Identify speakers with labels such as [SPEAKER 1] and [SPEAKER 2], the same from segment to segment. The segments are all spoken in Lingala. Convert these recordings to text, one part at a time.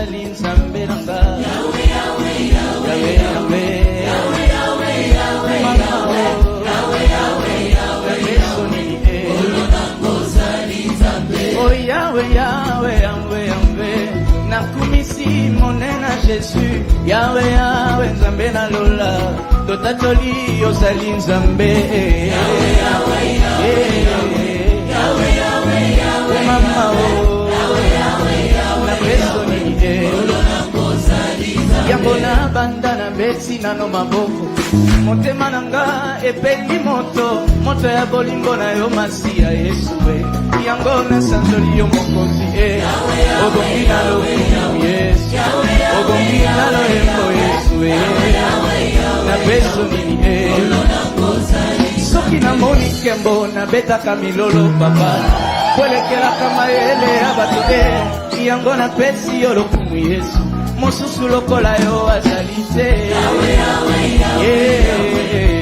[SPEAKER 1] ozali nzambe nanga. Yawe, Yawe, Yawe, Yawe, Yawe, Yawe, Yawe, Yawe, Yawe, Yawe, Yawe, oh Yawe, Yawe, Yawe, Yawe, nakumisi monena Jésus. Yawe, Yawe, nzambe na lola, totatoli ozali nzambe. Yawe, Yawe, Yawe, Yawe, Yawe, Yawe, mama oh, Yawe, Yawe, Yawe, yango na banda na beti na no maboko, motema nanga epeli moto, moto ya bolingo na yo masiya Yesu we, yango na sanzoli yo mokozi ogongi na lo Yesu, ogongi na lo Yesu we, na beso nini soki na moni kembo na betaka milolo papa, kwelekela kama ele ya bato yango na pesi yo lokumu Yesu, mosusu lokola yo azali te. Yawe, Yawe, Yawe,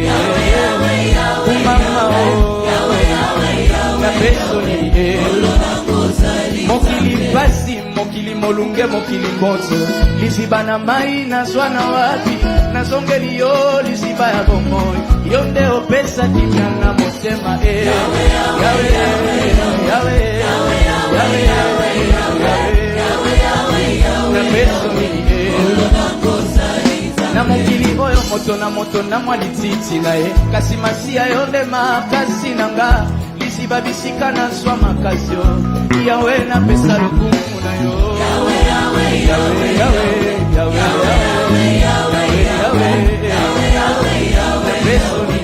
[SPEAKER 1] Yawe, Yawe, mama o, Yawe, Yawe, Yawe, na beso ni mokili pasi, mokili molunge, mokili moto, liziba na mai na zwana wapi, na zongeli yo liziba ya bomoi, yo nde opesa kimya na motema Yawe, Yawe, Yawe, Yawe, Yawe, na beso ni na mokili oyo moto na moto na mwa lititi na ye, kasi masiya yo nde makasi nanga, liziba bisika na zwa makasi yo, Yawe na pesa lokumu na yo. Yawe, Yawe, Yawe, Yawe, Yawe, Yawe, Yawe, Yawe, Yawe, na beso ni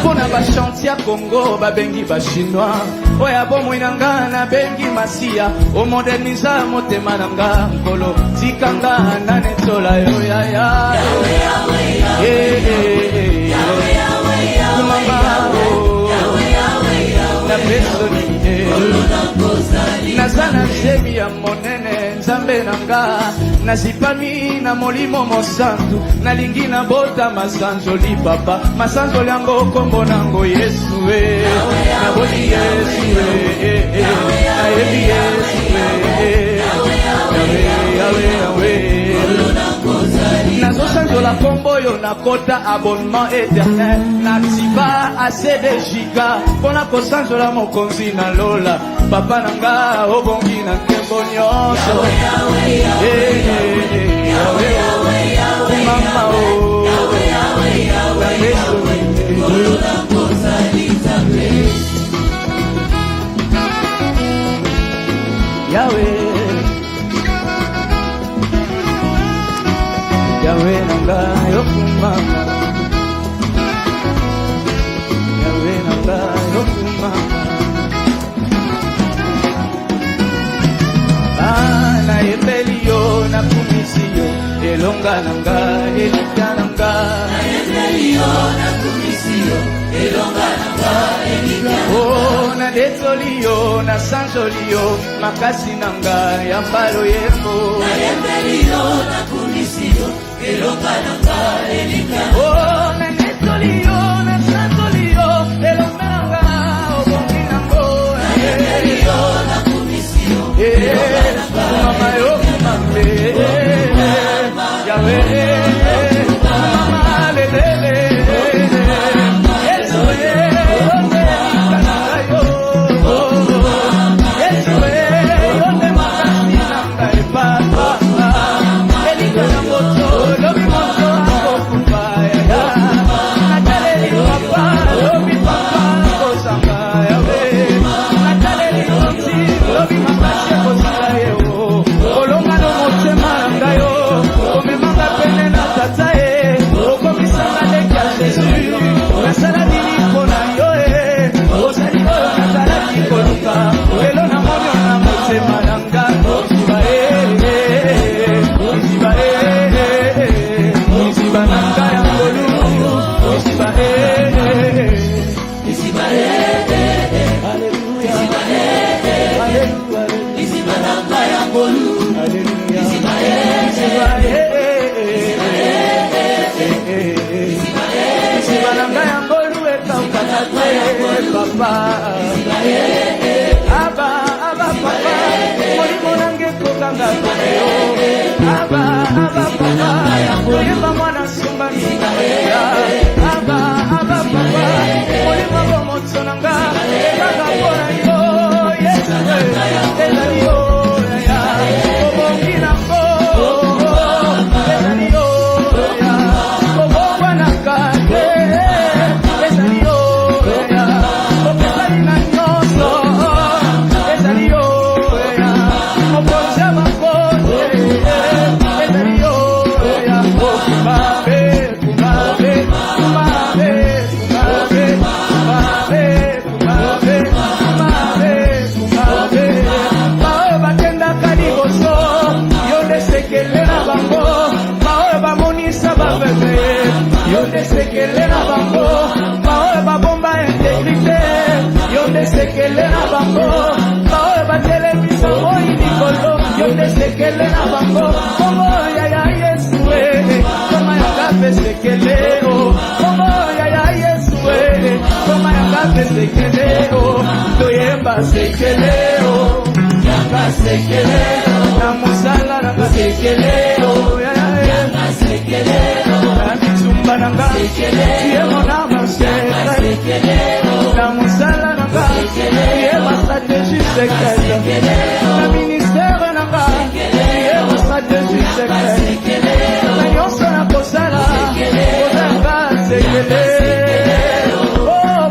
[SPEAKER 1] pona ba chantier Congo babengi ba chinois, oya bomoi nanga na bengi masiya, o moderniza motema nanga nkolo, tikanga na netola yo ya ya. Yawe, Yawe, Yawe, Yawe, Yawe, kumamba Yawe, Yawe, Yawe, na beso ni nazana zebi ya monene nzambe nanga, nazipami na molimo mosantu, nalingi na bota masanzoli papa, masanzoli yango kombo nango Yesu we, naboni Yesu we, nayebi Yesu we, Yawe, Yawe, nazosanzola kombo yo nakota abonnement éternel, naksiba ase de giga, pona kosanzola mokonzi na lola, papa nanga obongi na nkembo nyonso. Yawe, Yawe, Yawe, mama o, na beso Yawe, Yawe nanga yokumama, Yawe nanga yokumama, na yembeli yo na kumisi yo, elonga nanga elika nanga, na yembeli yo na kumisi yo, elonga nanga elika, oh na detoli yo na sanzoli yo, makasi nanga ya mbalo yembo, na yembeli yo na kumisi yo, elonga nanga elika, oh na detoli yo na sanzoli yo, elonga nanga obongi nango, na yembeli yo na kumisi yo, mama yo kumambe Yawe, mama lelele Yesu yonde makanayo, Yesu yonde makasi nanga epapa, elika na moto lobi moto akokupaya, nakaleli sekele na bango kombo ya Yesu koma yanga pe sekele kombo ya Yesu koma yanga pe sekele toyemba sekele yanga sekele na musala na sekele yanga sekele na mitsumba nanga yemo na maseka na musala nanga yemo stratégie secrète na ministère nanga yemo stratégie secrète na yonso na kosala kozanga sekele oh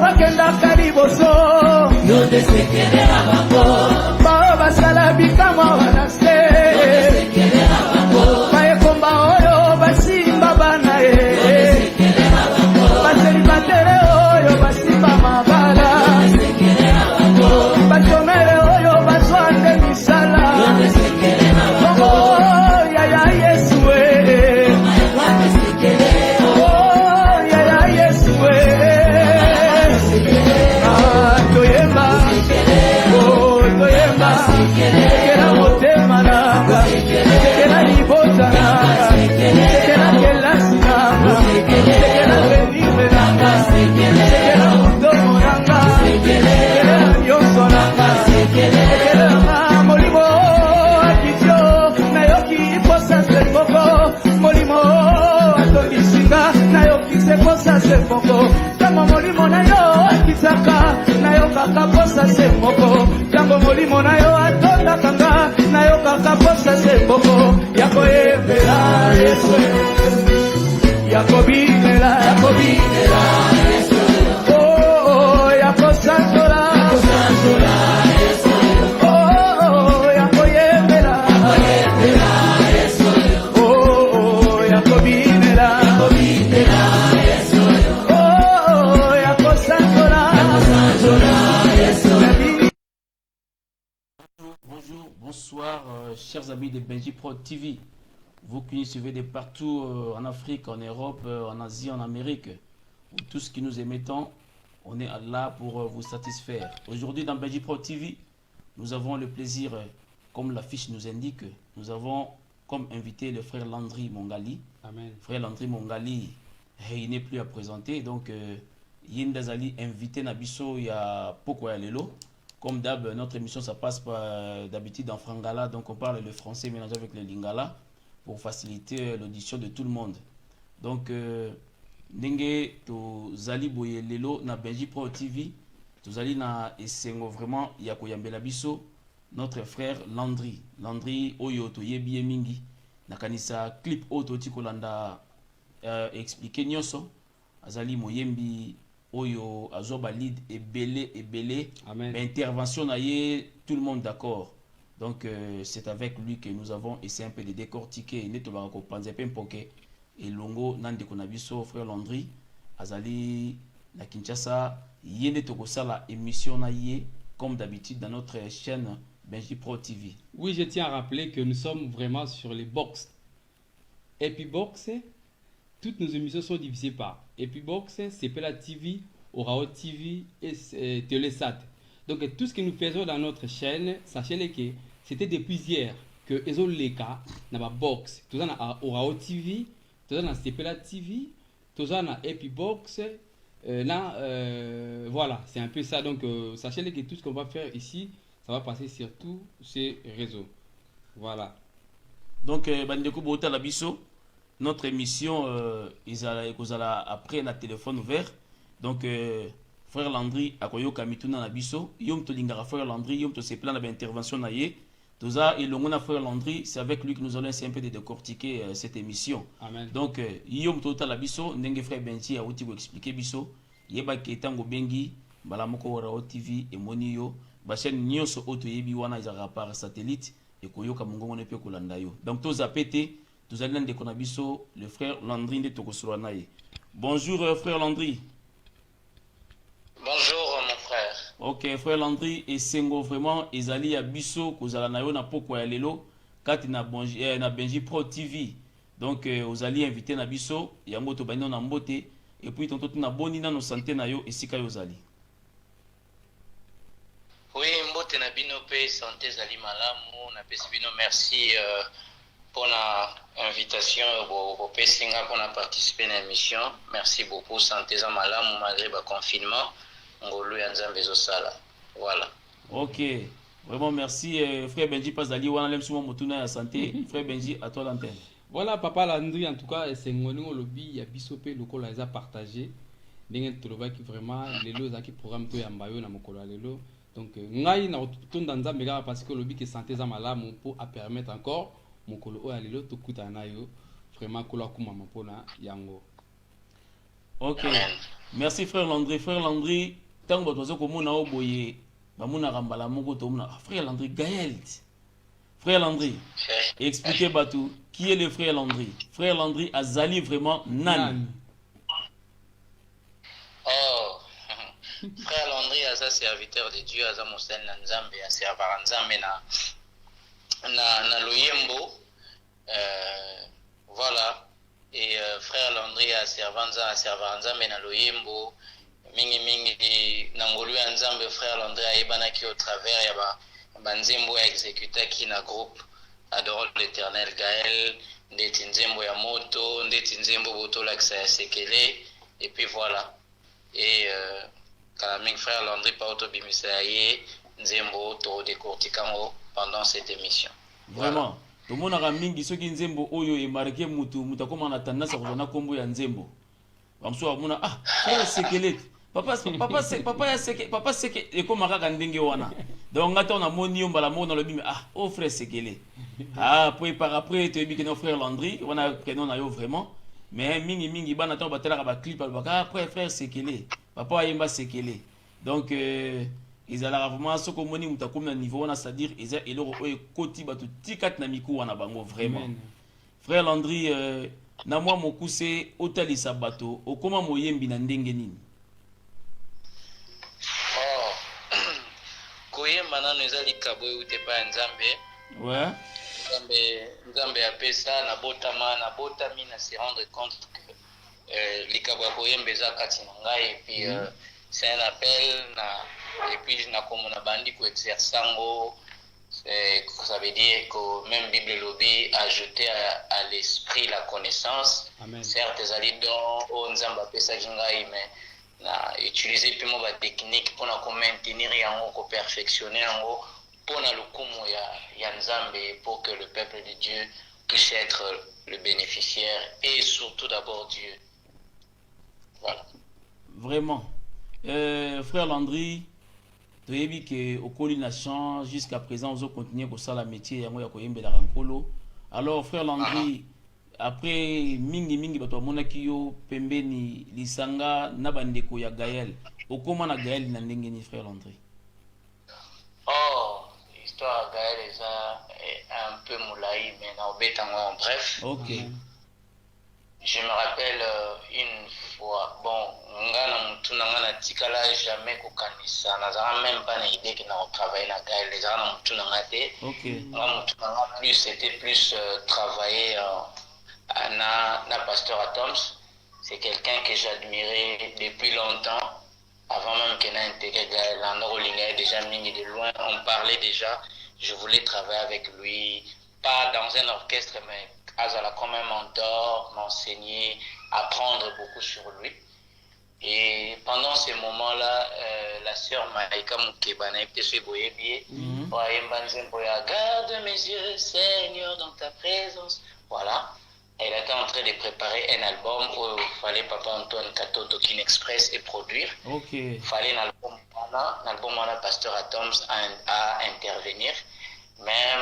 [SPEAKER 1] bakenda kaliboso yo de sekele na bango basala bikamwa wana se sekele na bango bayekomba oyo basimba bana sekele na bango baselibatere oyo basimba mabala sekele na bango batomere oyo baswande misala sekele na bango ya Yesu toyemba sekela motema nanga sekela libota nanga sekela kelasi nanga sekela venire nanga sekela mutomo nanga sekela nyonso nanga sekela molimo akitio nayoki posa sepoko molimo atondisinga nayoki seposa sepoko tango molimo nayo akitaka nayo kaka posa sepoko tango molimo nayo atondakanga nayo kaka posa sepoko yakoyembela Yesu yakobinela Yesu oh yakosanzola Yesu oh yakoyembela Yesu oh yakobinela Yesu oh yakosanzola Yesu.
[SPEAKER 2] Bonjour, bonsoir, chers amis de Benji Pro TV. Vous qui nous suivez de partout en Afrique, en Europe, en Asie, en Amérique, tout ce qui nous aimait tant, on est là pour vous satisfaire. Aujourd'hui, dans Benji Pro TV, nous avons le plaisir, comme l'affiche nous indique, nous avons comme invité le frère Landry Mongali.
[SPEAKER 3] Amen.
[SPEAKER 2] Frère Landry Mongali, il n'est plus à présenter, donc Yindazali invité Nabiso il y a Poko Lelo. Comme d'hab, notre émission ça passe d'habitude en frangala, donc on parle le français mélangé avec le lingala pour faciliter l'audition de tout le monde. Donc, Nenge to Zali Boye Lelo na Benji Pro TV, to Zali na Esengo vraiment Yakoyambela Biso, notre frère Landry. Landry Oyo to Yebi Mingi, na kanisa clip Oto Tikolanda expliqué Nyoso, Azali Moyembi. Oyo azoba lead et belé
[SPEAKER 3] Amen.
[SPEAKER 2] Intervention naie tout le monde d'accord. Donc c'est avec lui que nous avons essayé un peu de décortiquer neto ba ko panze pempoke et longo nande konabiso frère Landry azali na Kinshasa yende to kosala émission naie comme d'habitude dans notre chaîne Benji Pro TV.
[SPEAKER 3] Oui, je tiens à rappeler que nous sommes vraiment sur les box. Epibox, toutes nos émissions sont divisées par Epibox, CPLA TV, Orao TV et Télésat. Donc tout ce que nous faisons dans notre chaîne, sachez que c'était depuis hier que ils ont les cas dans ma box. Tout ça dans Orao TV, tout ça dans CPLA TV, tout ça dans Epibox. Voilà, c'est un peu ça. Donc sachez que tout ce qu'on va faire ici, ça va passer sur tous ces réseaux. Voilà.
[SPEAKER 2] Donc Bandeko Bota Labiso. Notre émission après na téléphone ouvert. Donc frère Landry akoyo kamituna na biso yom to lingara frère Landry yom to se plan d'intervention na ye toza et longona frère Landry, c'est avec lui que nous allons essayer un peu de décortiquer cette émission.
[SPEAKER 3] Amen.
[SPEAKER 2] Donc yom to ta la biso ndenge frère Benji a outi ko expliquer biso yeba ketango bengi bala moko Orao TV et moniyo ba chaîne nyonso auto yebi wana izara par satellite et koyoka mongongo ne pe kolanda yo. Donc toza pété. Nous allons de Konabiso, le frère Landry de Tokosouanaï. Bonjour frère Landry.
[SPEAKER 4] Bonjour mon frère.
[SPEAKER 2] Ok frère Landry et Sengo vraiment Ezali à Biso Kozala nayo na poko ya lelo kati na Benji Pro TV. Donc vous allez inviter na Biso yango to bani na mbote et puis tonto na boni na no santé na yo esika yo zali.
[SPEAKER 4] Oui, mbote na bino pe santé zali malamu na pesi bino merci pour la invitation au pesinga pour participer à l'émission. Merci beaucoup santé za malamu malgré le confinement ngolu ya nzambe zo sala. Voilà.
[SPEAKER 2] OK. Vraiment merci frère Benji Pazali wana lem suma motuna ya santé. Frère Benji à toi l'antenne.
[SPEAKER 3] Voilà papa Landry en tout cas c'est ngoni lobby ya biso pe lokola eza partagé. Ndenge tolobaki vraiment lelo ezaki programme to ya mbayo na mokolo lelo. Donc ngai na tonda nzambe kaka parce que lobby ke santé za malamu pour à permettre encore mokolo oyo lelo tokuta na yo vraiment kola kumama pona yango.
[SPEAKER 2] OK. Merci frère Landry. Frère Landry tant que tu komona oboye bamuna rambala moko to mona frère Landry Gaël. Frère Landry expliquez Batou qui est le frère Landry. Frère Landry azali vraiment nan.
[SPEAKER 4] Oh, frère Landry a sa serviteur de Dieu, a sa moussel na nzambe, a servara nzambe na loyembo. Voilà. Et frère Landry a servara nzambe na loyembo. Mingi nangolu ya nzambe frère Landry a ebanaki au travers ya ba nzembo ya exécuta ki na groupe Adorons l'Éternel Gaël, ndeti nzembo ya moto, ndeti nzembo boto laksa ya sekele. Et puis voilà. Et quand même frère Landry Pauto Bimisaye Nzembo to décortiquant pendant cette émission.
[SPEAKER 2] Vraiment. Tout le monde a mingi soki Nzembo oyo e marqué mutu mutakoma na tendance à kombo ya Nzembo. Bamso amuna ah frère sekele. Papa ya seke papa seke e ko makaka ndenge wana. Donc ngata on a moni mbala mona le bimi ah oh frère sekele. Ah après par après tu bi que nos frère Landry on a prénom na yo vraiment. Mais mingi bana to batela ba clip albaka après frère sekele papa yemba sekele donc ils allaient vraiment ce que moni mutakum na niveau na c'est-à-dire ils a eloro o koti batu tikat na miku wana bango vraiment. Frère Landry na moi mokuse otalisa bato okoma moyembi na ndenge nini.
[SPEAKER 4] Oh koyemba nanu ezali kaboy utepa nzambe.
[SPEAKER 2] Ouais.
[SPEAKER 4] Nzambe apesa na botami na se rendre compte que likabo ya koyemba eza kati na ngai et puis c'est un appel et puis na komona bandi ko exercer ngo ça veut dire que même Bible lobby ajouter à l'esprit la connaissance.
[SPEAKER 3] Amen.
[SPEAKER 4] Certes ezali don o nzambe apesa ngai mais na utiliser pimo ba technique pour na ko maintenir yango ko perfectionner yango pour pour que le peuple de Dieu puisse être le bénéficiaire et surtout d'abord Dieu. Voilà.
[SPEAKER 2] Vraiment. Frère Landry, tu as vu que au Coli Nation, jusqu'à présent, vous continuez à faire le métier de Rankolo. Alors, frère Landry, après mingi bato monaki yo pembeni lisanga na bandeko ya Gaël. Okoma na Gaël na ndenge ni frère Landry.
[SPEAKER 4] Oh, l'histoire Gaël est un peu moulaï, mais en bref.
[SPEAKER 2] Ok.
[SPEAKER 4] Je me rappelle une fois, bon, ngana tikala jamais kokanisa, nazara même pas une idée que nous travaillons na Gaël, les gens Ok. Plus c'était plus travailler na pasteur Atoms. C'est quelqu'un que j'admirais depuis longtemps. Avant même qu'il n'ait intégré Gaël, déjà mis de loin, on parlait déjà, je voulais travailler avec lui, pas dans un orchestre, mais comme un mentor, m'enseigner, apprendre beaucoup sur lui. Et pendant ces moments-là, la sœur Maïka Moukebana, garde mes yeux, Seigneur, dans ta présence. Voilà. Elle était en train de préparer un album où il fallait Papa Antoine Katoto Kin Express et produire.
[SPEAKER 2] Ok.
[SPEAKER 4] Il fallait l'album Pasteur Atoms à intervenir. Mais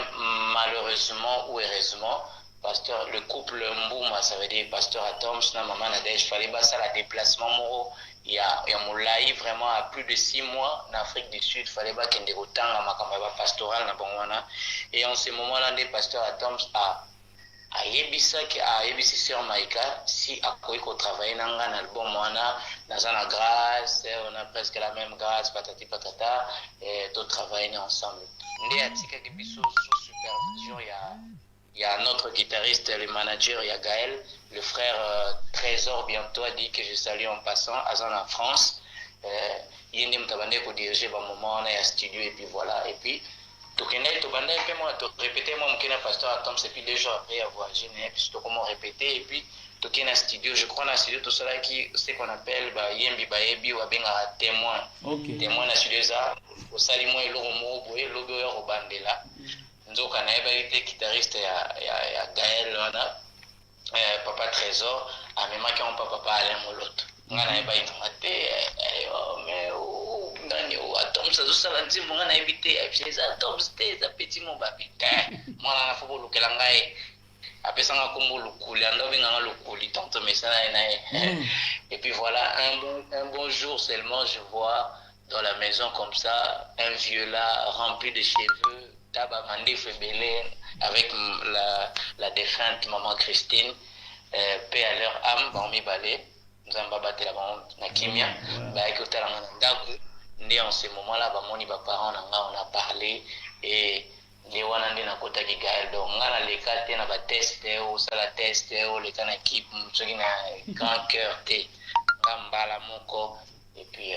[SPEAKER 4] malheureusement ou heureusement, Pasteur, le couple Mbouma, ça veut dire Pasteur Atoms, na maman Nadège, il fallait passer à la déplacement moro. Il y a Moulaï vraiment à plus de 6 mois en Afrique du Sud, il fallait pas qu'il y ait des temps à ma pastoral na Bangwana. Et en ce moment-là, le Pasteur Atoms a yebisi sur Maïka si akoki ko travailler na nga na album wana naza na grâce on a presque la même grâce patati patata et to travailler ensemble ndé atikaki biso sous supervision il y a notre guitariste le manager il y a Gaël le frère Trésor bientôt a dit que je salue en passant azan en France ye nde moto abandaki kodirige bamoment wana ya studio et puis voilà et puis tokendaki tobandaki mpe moi torépété moi moke na pasteur Atoms et puis 2 jours après avoir gêné puis tokoma répété et puis tokei na studio je crois na studio tosalaki ce qu'on appelle bayembi bayebi oyo babengaka témoin témoin na studio eza osali mwa eloko moko boye elobi oyo kobandela nzoka nayebaki te guitariste ya Gaël wana papa Trésor amemaki yango mpa papa Alain Moloto nga nayebaki ntonga te mais nani Atoms azosala nzimbo nga nayebi te eza Atoms te eza petit mobabi te mwana na fo bolukela ngai apesanga kombo lukuli ando benganga lukuli tonto mesana na ye et puis voilà un bon jour seulement je vois dans la maison comme ça un vieux là rempli de cheveux taba mandif belé avec la défunte maman Christine paix à leur âme barmi balé nzamba batela ba na kimia ba ekotala na ndako ndé en ce moment là ba moni ba parents na nga on a parlé et les wana nde nakotaki Gaël donc nga na leka te na batest osala test oleka na équipe soki na grand cœur te nga mbala moko et puis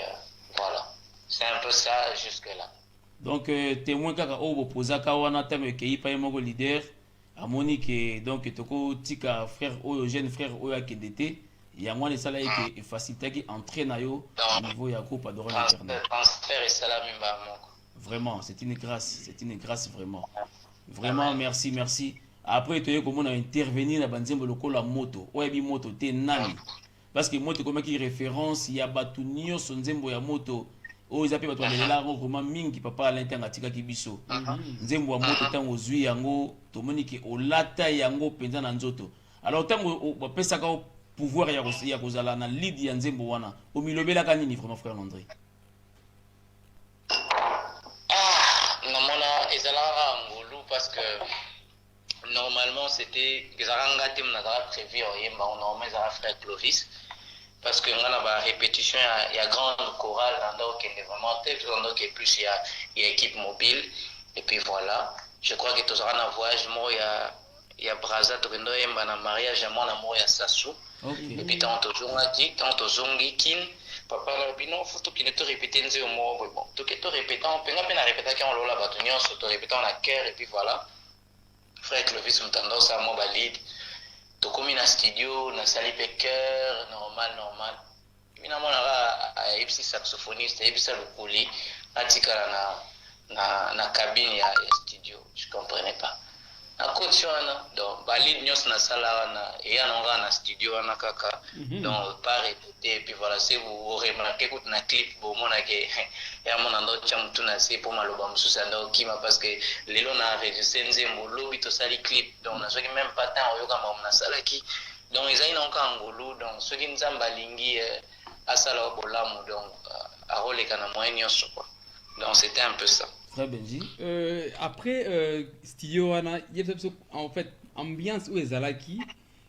[SPEAKER 4] voilà c'est un peu ça jusque là
[SPEAKER 2] donc témoin kaka oyo bopozaka wana ntango ekei pa ye moko leader amoni ke donc tokotika frère oyo jeune frère oyo akende te yango wana esala eke efacilitaki entrée na yo au niveau ya groupe Adorer l'Éternel
[SPEAKER 4] transfert esalami mba moko.
[SPEAKER 2] Vraiment, c'est une grâce vraiment. Vraiment, merci. Après, tu as comment intervenir dans Banzembo lokola moto. Oyebi moto te nani. Parce que moto comme qui référence, il y a batunio son Nzembo ya moto. Oh, ils appellent bato la vraiment mingi papa l'interne atika kibiso. Nzembo ya moto tant ozui yango, to moni ke olata yango penza na nzoto. Alors tant o pesa ka pouvoir ya kozala na lead ya Nzembo wana. O milobela kanini vraiment frère André.
[SPEAKER 4] Ezalaka ngolu parce que normalement c'était ezalaka te mnazala prévu oyemba normalement ezalaka frère Clovis parce que nga na ba répétition ya grande chorale nando kende vraiment te nando ke plus ya équipe mobile et puis voilà je crois que tozalaka na voyage mo ya Brazza tokendo yemba na mariage ya mwana mo ya Sassou et puis tant tozongi kin papa la bino faut qu'il te répéter nze mo bon to que to répéter on penga pe na répéter quand lola ba tunyo so to répéter en cœur et puis voilà frère Clovis mtando sa mo balide to komi na studio na sali pe cœur normal mina mona ra ipsi saxophoniste ipsi lukuli atikala na cabine ya studio je comprenais pas na coach wana donc balide nyos na sala wana et anonga na studio wana kaka donc pas répéter et puis voilà c'est vous remarquez que na clip bon mona ke ya mona ndo chamtu na c'est pour maloba mususa ndo kima parce que lelo na enregistrer nzembo lobi to sali clip donc na soki même pas temps oyoka na sala ki donc ezali na nka ngolu donc soki nzamba lingi asala bolamu donc aroleka na moyen nyonso quoi donc c'était un peu ça.
[SPEAKER 2] Très Benji.
[SPEAKER 3] Après studio wana en fait ambiance où ezalaki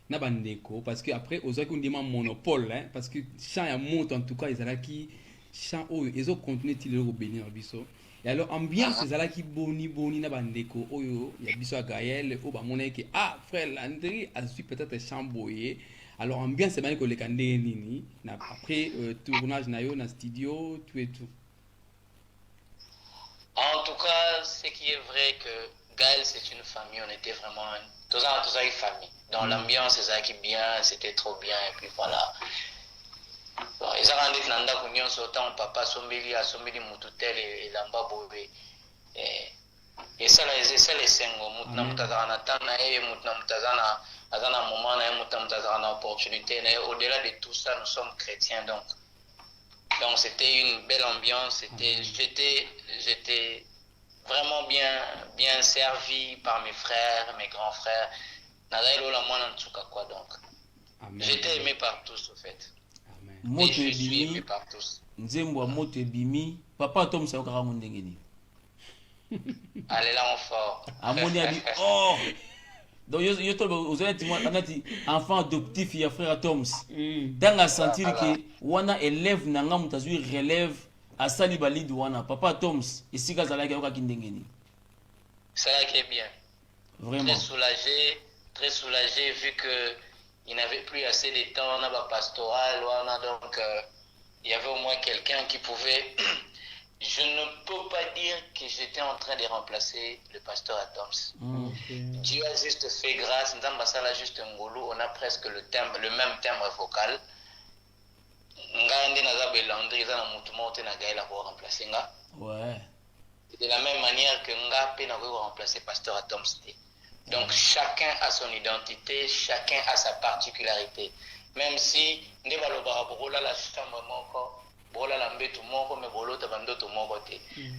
[SPEAKER 3] na bandeko parce que après ozaki on demande monopole hein, parce que chant ya monte en tout cas ezalaki chant oyo ezo continuer til le bénir biso et alors ambiance ezalaki boni na bandeko oyo ya biso Gaël o ba moneke frère Landry a su peut-être chant boyer alors ambiance bani ko lekande nini na après tournage na yo na studio tout et tout.
[SPEAKER 4] En tout cas, ce qui est vrai que Gaël, c'est une famille, on était vraiment tous une famille. Dans l'ambiance, c'est bien, c'était trop bien, et puis voilà. Ils ont rendu Nanda Kounion, autant papa Sombili, Moututel et Lamba Bobé. Et ça, c'est les cinq moutna mutazana tana et moutna mutazana azana moment na moutna mutazana opportunité. Au-delà de tout ça, nous sommes chrétiens, donc c'était une belle ambiance, j'étais vraiment bien servi par mes frères, mes grands frères. J'étais aimé par tous au fait. Et je suis aimé par tous.
[SPEAKER 2] Nzembo moto ebimi, papa Tom sa okara ndengeni.
[SPEAKER 4] Allez là en fort.
[SPEAKER 2] Amoni abi donc vous allez enfant adoptif ya frère Toms dans la sentir que wana élève nanga mutazui relève asali balid wana papa Toms ici kazala ka kindengeni
[SPEAKER 4] ça qui est bien vraiment très soulagé vu que il n'avait plus assez de temps on a pas pastoral wana donc il y avait au moins quelqu'un qui pouvait... Je ne peux pas dire que j'étais en train de remplacer le pasteur Atoms. Dieu a juste fait grâce, Ndambasala juste ngolo, on a presque le même timbre vocal.
[SPEAKER 2] Ouais.
[SPEAKER 4] De la même manière que Nga n'a pas remplacé pasteur Atoms. Donc chacun a son identité, chacun a sa particularité. Même si la chambre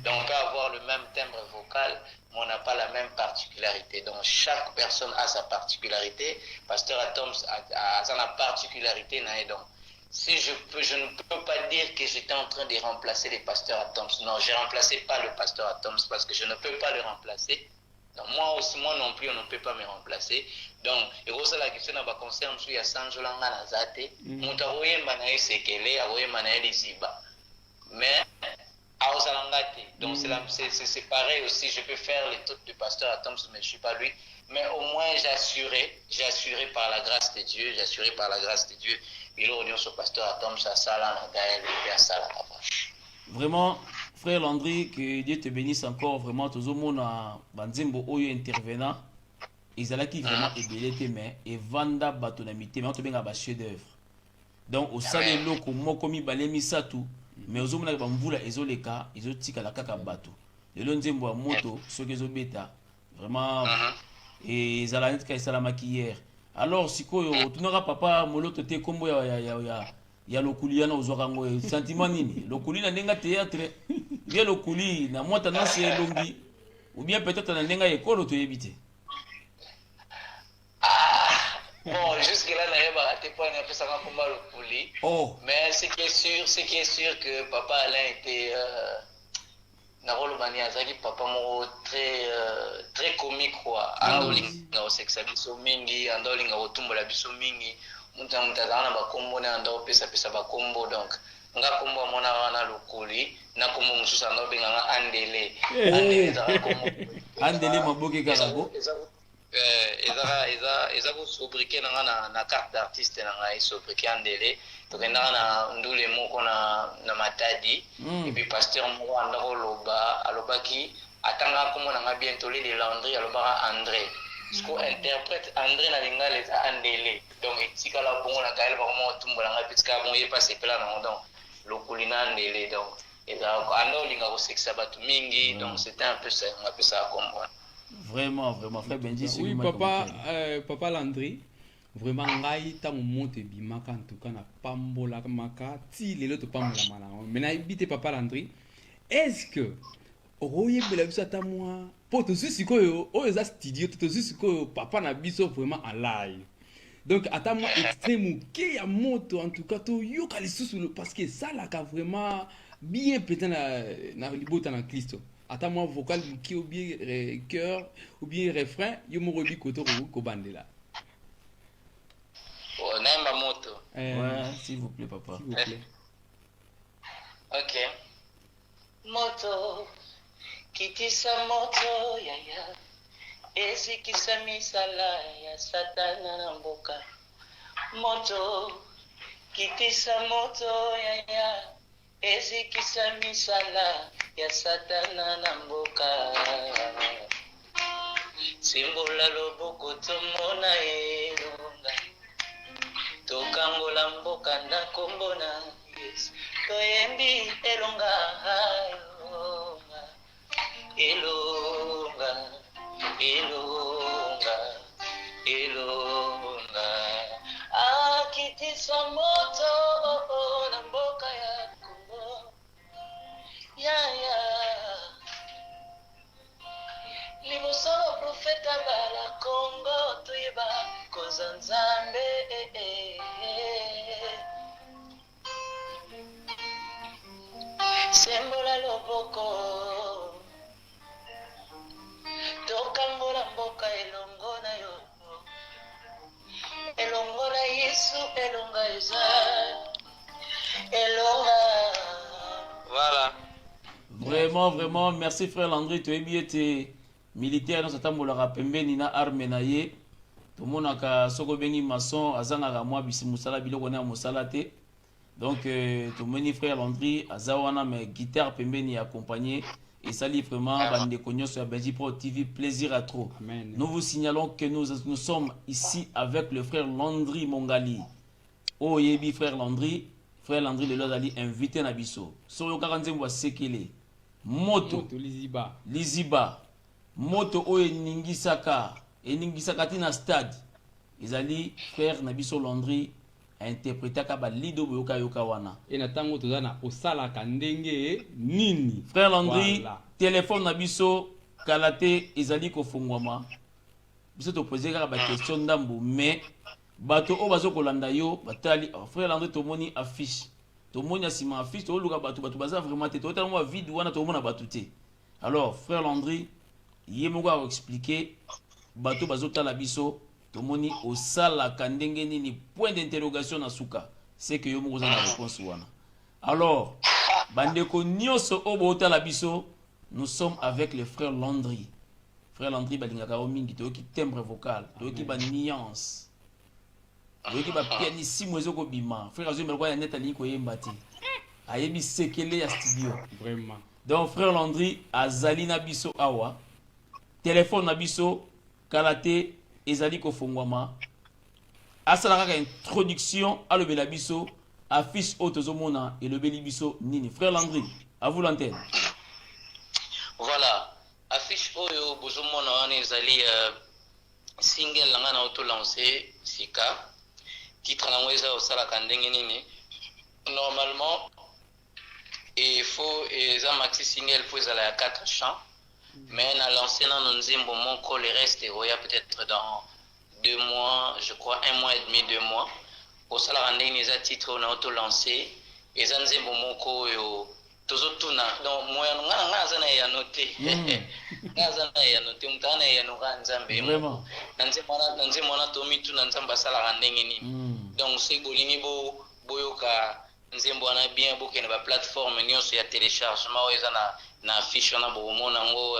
[SPEAKER 4] donc on peut avoir le même timbre vocal, mais on n'a pas la même particularité. Donc chaque personne a sa particularité. Pasteur Atoms a sa particularité. Donc si je ne peux pas dire que j'étais en train de remplacer les pasteurs Atoms. Non, je ne remplaçais pas le pasteur Atoms parce que je ne peux pas le remplacer. Donc moi non plus, on ne peut pas me remplacer. Donc, et aussi la question concerne sur Sanjolanga Nazate, Moutaroye Manaï Sekele, Aroye Manaï Ziba. Mais, donc c'est pareil aussi, je peux faire les trucs du pasteur Atoms, mais je ne suis pas lui. Mais au moins j'ai assuré par la grâce de Dieu, il a sur pasteur Atoms, à Sala, Gaël, et à Sala.
[SPEAKER 2] Vraiment, frère Landry, que Dieu te bénisse encore. Vraiment, tous les monde à Banzimbo Oyo intervenant, ils allaient qui vraiment ébélé mais et vanda batonamité, mais on te bien à chef d'œuvre. Donc, au sein de l'eau, comme moi, comme il balait mis ça tout, mais aux hommes qui vont la isoleka, ils ont tika la kaka bateau. Le lonzimbo à moto, ceux qui ont bêta, vraiment, et ils allaient être ça la maquillère. Alors, si quoi, tu n'auras papa, molo te te combo ya lokuli yana uzokango sentiment nini lokuli na ndenga théâtre bien lokuli na moi tendance longi ou bien peut-être na ndenga école to yebite
[SPEAKER 4] bon jusque là na yeba te point na pesa ka komba lokuli mais ce qui est sûr que papa Alain était na rôle mania zaki papa mo très comique quoi andolinga o sexa biso mingi andolinga o tumbola biso mingi mutazana bakombo na ndo pesa bakombo donc nga kombo mona wana lokoli na kombo mususa ndo benga nga andele za kombo
[SPEAKER 2] andele maboke kalabo
[SPEAKER 4] eza ko sobriquer na carte d'artiste na nga sobriquer andele to kenda na ndule moko na matadi et puis pasteur moko andako loba alobaki atanga kombo na nga bientôt les Landry alobaka André ce qu'on interprète André na linga les andele donc etika la bongo na kaela vraiment tumbola nga pitika bon ye passe pela na donc lokulina andele donc eza ando linga ko sexa batu mingi donc c'était un peu ça on appelle ça comprendre
[SPEAKER 2] vraiment frère Benji
[SPEAKER 3] oui papa Landry vraiment ngai tango monte bimaka en tout cas na pambola maka ti lelo to pambola mala mais na ibite papa Landry est-ce que oyebela biso ata moi po to sikoyo oyo za studio to sikoyo papa na biso vraiment en live donc ata moi extrême qui ya moto en tout cas to yoka lisusu parce que ça là ka vraiment bien peut-être na libota na Christo ata moi vocal qui ou bien cœur ou bien refrain yo mo rebi koto ko bandela
[SPEAKER 4] naimba moto
[SPEAKER 2] ouais s'il vous plaît papa
[SPEAKER 3] s'il vous plaît
[SPEAKER 4] OK moto kitisa moto yaya ezikisa misala ya satana na mboka moto kitisa moto yaya ezikisa misala ya satana na mboka simbola loboko tomona elonga tokangola mboka ndakombona yes toyembi elonga elonga akitisa moto na mboka ya Kongo yaya liboso profeta bala Kongo tuyeba koza nzambe sembola loboko tokangola mboka elongo na yo elongo na Yesu elonga eza elonga voilà
[SPEAKER 2] vraiment merci frère Landry tu es bien été militaire dans cette ambola pembeni na arme na ye to monaka soko bengi maçon azanga ka mwa bisi musala biloko na musala te Donc, tout le frère Landry, Azawana, mais guitare pembeni accompagné. Et ça livre vraiment, Bande Cognos sur Benji Pro TV, plaisir à trop.
[SPEAKER 3] Amen.
[SPEAKER 2] Nous vous signalons que nous sommes ici avec le frère Landry Mongali. Oh, yebi frère Landry le Lodali invité Nabiso. So yo karanzembo sekele. Moto Liziba. Moto oye ningisaka. Et ningisaka tina stade. Izali frère Nabiso Landry interprété kaba lido boyoka yoka wana.
[SPEAKER 3] Et natango tozana osala kandenge nini.
[SPEAKER 2] Frère Landry, voilà. Téléphone Nabiso kalate izali kofungwama. Biso to poser kaba question ndambo mais bato o bazo kolanda yo batali frère Landry tomoni affiche. Tomoni asima affiche to luka bato baza vraiment te to tellement vide wana to mona bato te. Alors frère Landry yemoko a expliquer bato bazo tala biso tomoni osala kandenge nini point d'interrogation na suka c'est que yo moko za na réponse wana. Alors bandeko nyonso o bota la biso nous sommes avec le frère Landry. Frère Landry balingaka o mingi to ki timbre vocal to ki ba nuance. Toki ba pianissimo ezoko bima. Frère Azou melko ya net ali ko yemba te. Ayebi sekele ya studio.
[SPEAKER 3] Vraiment.
[SPEAKER 2] Donc frère Landry azali na biso awa. Téléphone na biso kalate ezali ko fongwama. Asala kaka introduction à le biso affiche autozomona et le biso nini. Frère Landry, à vous l'antenne.
[SPEAKER 4] Voilà. Affiche oyo bozomona wana ezali single langa na auto lancé Sika. Titre na mweza osala kandenge nini. Normalement il faut eza maxi single faut ezala ya 4 chants. Mais on a lancé dans Nzimbo Moko, le reste il y a peut-être dans 2 mois, je crois 1 mois et demi, 2 mois. Au salaire il y a titre on a auto lancé et Nzimbo Moko yo tozotuna donc moi ngana ya noté. Ngana ya noté mutana ya noka Nzambe.
[SPEAKER 2] Vraiment.
[SPEAKER 4] Nzimona tomi tu Nzamba salaire ndenge ni. Donc c'est bolingi boyoka Nzimbo na bien bokene ba plateforme nyonso ya téléchargement eza na affiche na bomona ngo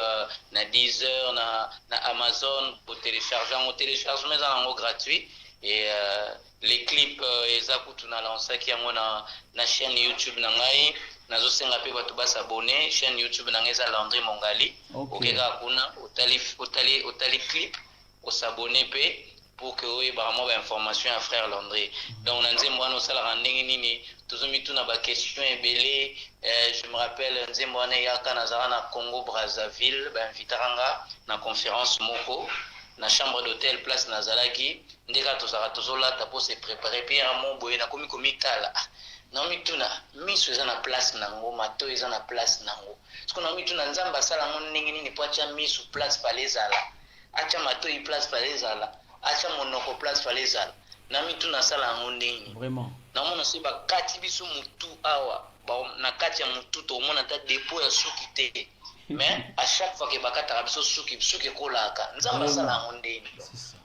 [SPEAKER 4] na Deezer na Amazon pour télécharger en téléchargement eza ngo gratuit et les clips eza kutu na lancer ki yango na chaîne YouTube na ngai nazo senga pe bato ba s'abonner chaîne YouTube na ngai eza Landry Mongali okeka kuna otali clip o s'abonner pe pour que vous ayez vraiment d'informations à frère Landry. Donc, on a dit, moi, nous allons nini, tous mis tout na ba question belé. Je me rappelle, on dit, moi, yaka nazara na Congo Brazzaville, ben vitaranga na conférence moko, na chambre d'hôtel place Nazalaki. Ndeka tozara tozola tapo se préparer puis un mon boye na komi kala. Na mi tuna mi soza na place nango, mato eza na place nango. Parce qu'on a mis tuna nzamba sala mon nini po acha mi sous place palezala. Acha mato i place palezala. Acha monoko place palezala. Na mi tuna sala ngo ndini.
[SPEAKER 2] Vraiment.
[SPEAKER 4] Na mona se ba kati biso mutu awa. Ba na kati ya mutu to mona ta dépôt ya suki te. Mais à chaque fois que bakata biso suki kolaka. Nzamba sala ngo ndini.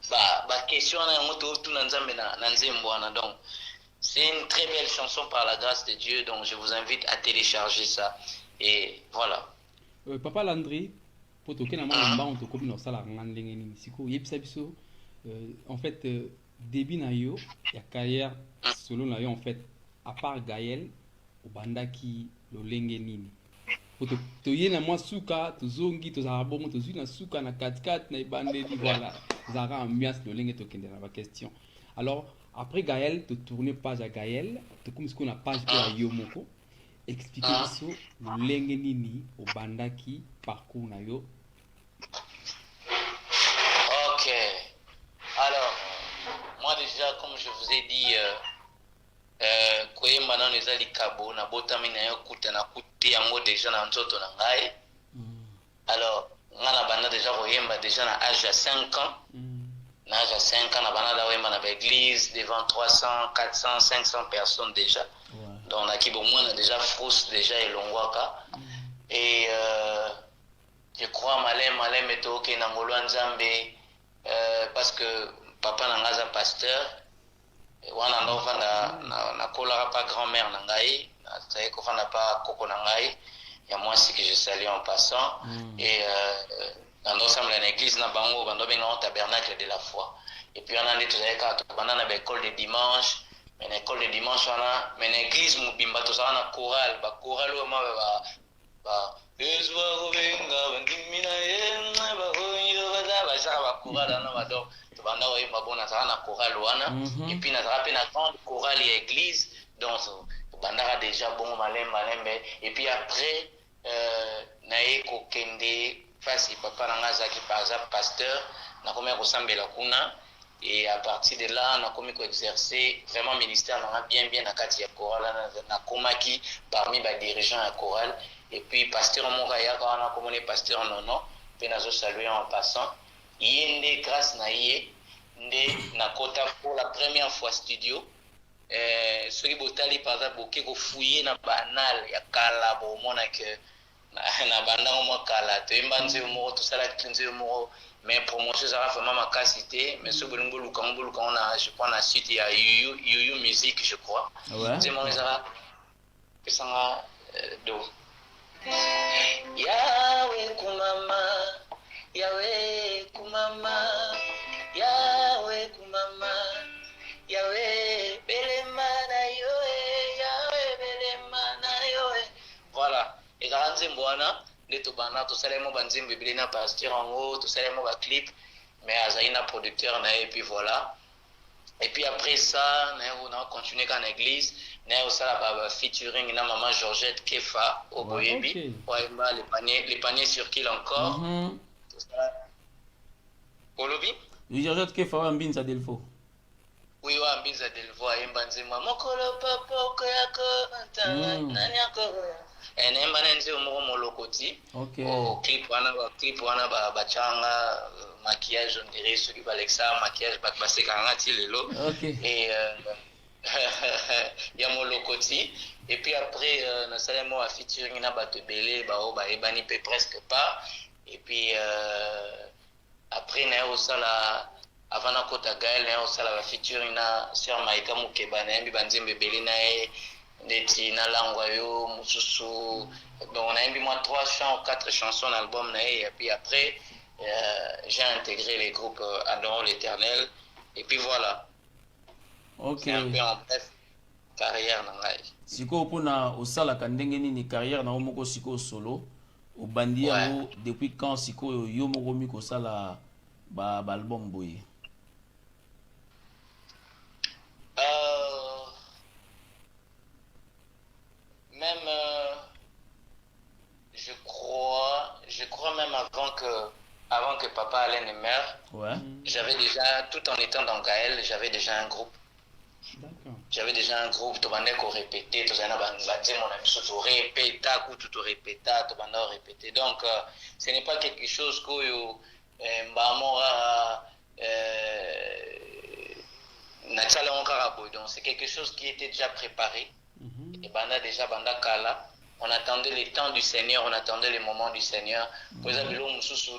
[SPEAKER 4] Ba question na ngoto tu na nzambe na nzembwana donc. C'est une très belle chanson par la grâce de Dieu, donc je vous invite à télécharger ça. Et voilà.
[SPEAKER 3] Papa Landry, pour toquer na mamba on te copie dans ça la ngandenge ni siko yebisa biso en fait début na yo ya carrière solo na yo en fait à part Gaël obandaki lolenge nini pour to yena moi suka to zongi to za bongo to zui na suka na 4x4 na ibandeli voilà zara ambiance lolenge to kende na ba question. Alors après Gaël te tourner page à Gaël to comme ce qu'on a page pour Yomoko expliquer biso lolenge nini obandaki parcours na yo.
[SPEAKER 4] Ok. Alors, moi déjà, comme je vous ai dit, koyemba nano eza likabo na botami na yo kuta na kuti yango déjà na nzoto na ngai. Alors, ngana banda déjà koyemba déjà na âge de 5 ans. Na âge de 5 ans na banda da koyemba na l'église devant 300, 400, 500 personnes déjà. Donc na kibo mwana déjà frousse déjà elongwaka. Et je crois malem etoke na ngolo nzambe parce que papa na ngaza pasteur wana ndo fanda na kola pas grand-mère na ngai na ko fanda pas koko na ngai ya mwasi que je salue en passant et dans ensemble na église na bango bando benga au tabernacle de la foi et puis on a dit tout ça quand banda na école de dimanche mais na école de dimanche wana mais na église mobimba tozala na chorale chorale oyo mabe yesu bakobenga bandimi na ye bazaka bachorale wana bador tobanda koyemba bo nazala na chorale wana et puis nazala mpe na grande chorale ya église donc tobandaka déjà bongo malembe et puis après naye kokende fasi papa na nga azalaki aza pasteur nakomi kosambela kuna. Et à partir de là, on a commis exercer vraiment ministère bien à Katia Chorale, on a commis parmi les dirigeants à Chorale. Et puis, pasteur Mouraya, quand on a commis pasteur Nono, puis on a salué en passant. Il y a une grâce na kota pour la première fois studio. Ce qui botali par exemple, qui a fouillé na banal, il y a kala, bon, on a que na banal, on a kala, tu es tout ça là, tu es mais promotion ça va vraiment ma capacité mais ce bolongo lukango on a je crois la suite il y a Yuyu musique je crois c'est mon ça va do Yahweh kumama Yahweh kumama Yahweh kumama Yahweh belemana yoe Yahweh belemana yoe voilà et garantie mbwana to bana to salemo banzimbe bilina pasteur en haut to salemo ba clip mais azaina producteur na et puis voilà et puis après ça on a continué qu'en église na aussi la featuring na maman Georgette Kefa au Boyebi les paniers sur qui encore tout ça Olobi
[SPEAKER 2] Georgette Kefa wa mbinza delfo
[SPEAKER 4] oui wa mbinza delfo ayemba nzima mokolo papa yako nani yako enemba nenze omo lokoti clip wana bachanga maquillage on dirait ce qui Alexa maquillage basé kangati lelo et ya mo lokoti et puis après na salemo a featuring na batebele ba ebani pe presque pas et puis après na osala avant na kota Gaël na osala ba featuring na sur Maïka Mukeba na yambi banzembe bele na ndeti na langwa yo mususu donc on a eu moi 3 chants ou 4 chansons dans l'album et puis après j'ai intégré les groupes Adorons l'Éternel et puis voilà c'est un peu en bref carrière na ngai
[SPEAKER 2] siko pona osala ka ndenge nini carrière na moko siko solo obandi yango depuis quand siko yo moko mi kosala ba album boye
[SPEAKER 4] même je crois même avant que papa Alain ne meure, j'avais déjà, tout en étant dans Gaël, j'avais déjà un groupe. J'avais déjà un groupe, tout le monde répétait, tout le monde répétait. Donc, ce n'est pas quelque chose que donc c'est quelque chose qui était déjà préparé. Et banda déjà banda kala, on attendait les temps du Seigneur, on attendait les moments du Seigneur. Pour exemple,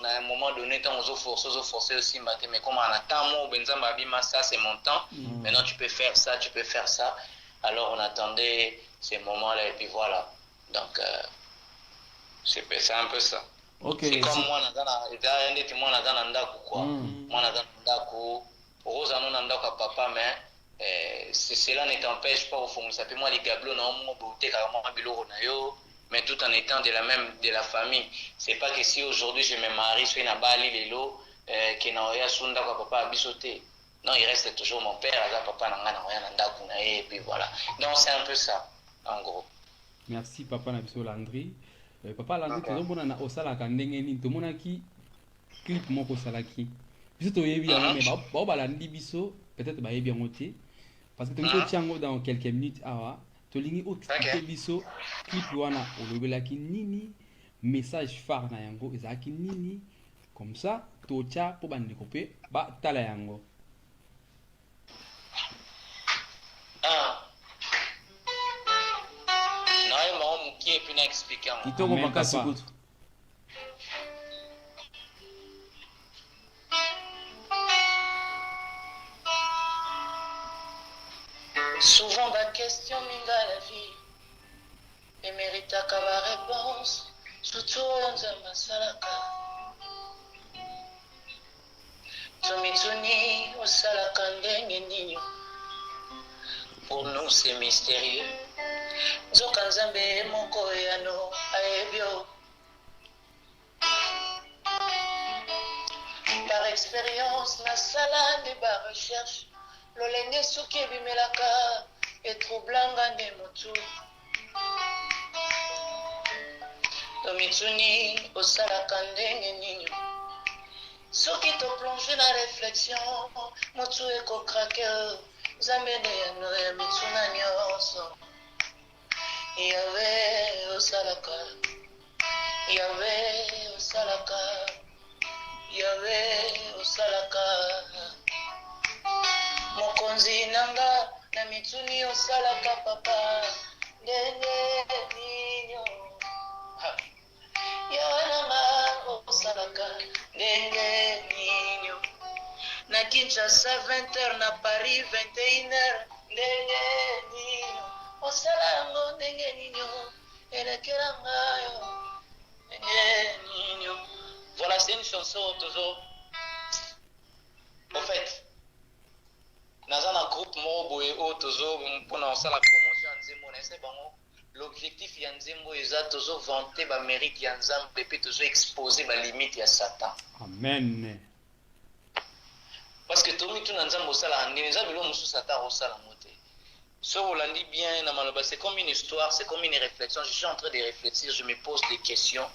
[SPEAKER 4] à un moment donné, quand on forçait aussi, mais comme on attend, ça c'est mon temps. Maintenant tu peux faire ça. Alors on attendait ces moments-là et puis voilà. Donc c'est un peu ça. C'est comme moi, papa, mais cela ne t'empêche pas au fond. Ça peut moi les gablos mais tout en étant de la famille. C'est pas que si aujourd'hui je me marie, je suis na bali lelo, que na oya sunda kwa papa abisoté. Non, il reste toujours mon père, papa na oya nanda kuna et puis voilà. Donc c'est un peu ça, en gros.
[SPEAKER 3] Merci papa Nabiso Landry. Papa Landry, tu as na osala kandenge ni tomona ki clip moko salaki. Biso to yebi ya mais ba balandi biso peut-être ba yebi ngote parce que tu tiango dans quelques minutes awa to lingi o biso clip wana olobelaki nini message phare na yango ezaki nini comme ça to tia po bande kopé ba tala yango.
[SPEAKER 4] Qui est plus expliquant.
[SPEAKER 2] Kitoko makasi kutu.
[SPEAKER 4] Souvent la question minga la vie et mérite à ma réponse surtout dans ma salaka. Tumituni usalaka ndenge ninyo pour nous c'est mystérieux. Nzoka Nzambe moko yano aebio. Par expérience, na sala de ba recherche, lolenge soki ebimelaka etroublanga nde motu. Tomitsuni osalaka ndenge nini. Soki to plonge na réflexion, motu ekokrake Nzambe nde yano ya mitsuna nyonso. Yahweh osalaka, Yahweh osalaka, Yahweh osalaka. Mokonzi nanga na mituni osalaka papa ndenge ninyo. Yahweh nanga osalaka ndenge ninyo. Na Kinshasa 20h, na Paris 21h ndenge ninyo. Osalango ndenge ninyo. Elekera ngayo ndenge ninyo. Voilà, c'est une chanson toujours. En fait, dans un groupe Moboé ou toujours pour lancer la promotion en Nzembo, c'est bon. L'objectif de Nzembo est toujours vanter le mérite de Nzambe et puis toujours exposer la limite de Satan.
[SPEAKER 3] Amen.
[SPEAKER 4] Parce que tout le monde Nzambo sala Nzambe lo musu Satan osala moté. Ce vous l'en dit bien, c'est comme une histoire, c'est comme une réflexion. Je suis en train de réfléchir, je me pose des questions.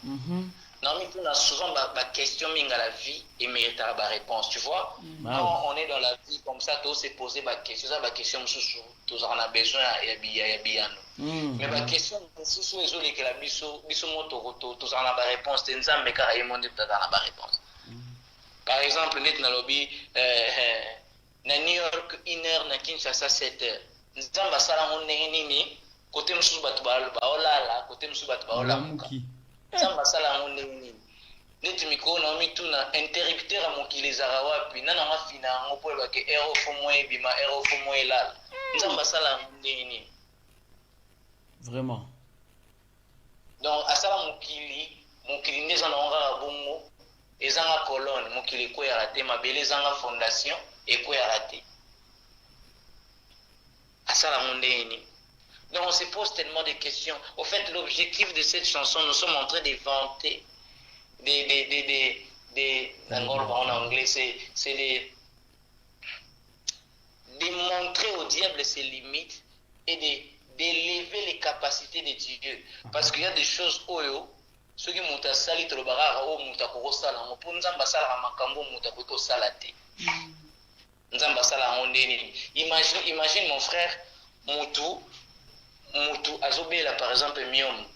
[SPEAKER 4] Non, mais on a souvent ma question à la vie et mérite la réponse, tu vois. Quand on est dans la vie comme ça, tu oses poser ma question, ça ma question, tu en as besoin et bien. Mais ma question, si tu es que la biso moto, tu en as la réponse, tu as mais carrément tu as la réponse. Par exemple, net na lobby na New York 1h na Kinshasa 7h. Nzamba sala ngone nini côté musu batu ba olala côté musu batu ba olamuka. Nzamba sala ngone nini neti mikolo na mitu na interrupteur a mokili zara wapi nana mafina ngopo ba ke ero fo moye bima ero fo moye lala. Nzamba sala ngone nini
[SPEAKER 2] vraiment.
[SPEAKER 4] Donc asala mokili ndeza na ngara bongo ezanga colonne mokili ko ya raté mabele ezanga fondation et ko ya raté. Donc on se pose tellement de questions. Au fait, l'objectif de cette chanson, nous sommes en train de vanter en anglais, c'est de montrer au diable ses limites et d'élever les capacités de Dieu. Parce qu'il y a des choses ceux qui m'ont sali le barara ou m'ont koko sala, on peut nous ambasala makambo m'ont koko salate. Imagine mon frère Moutou azobela par exemple miom.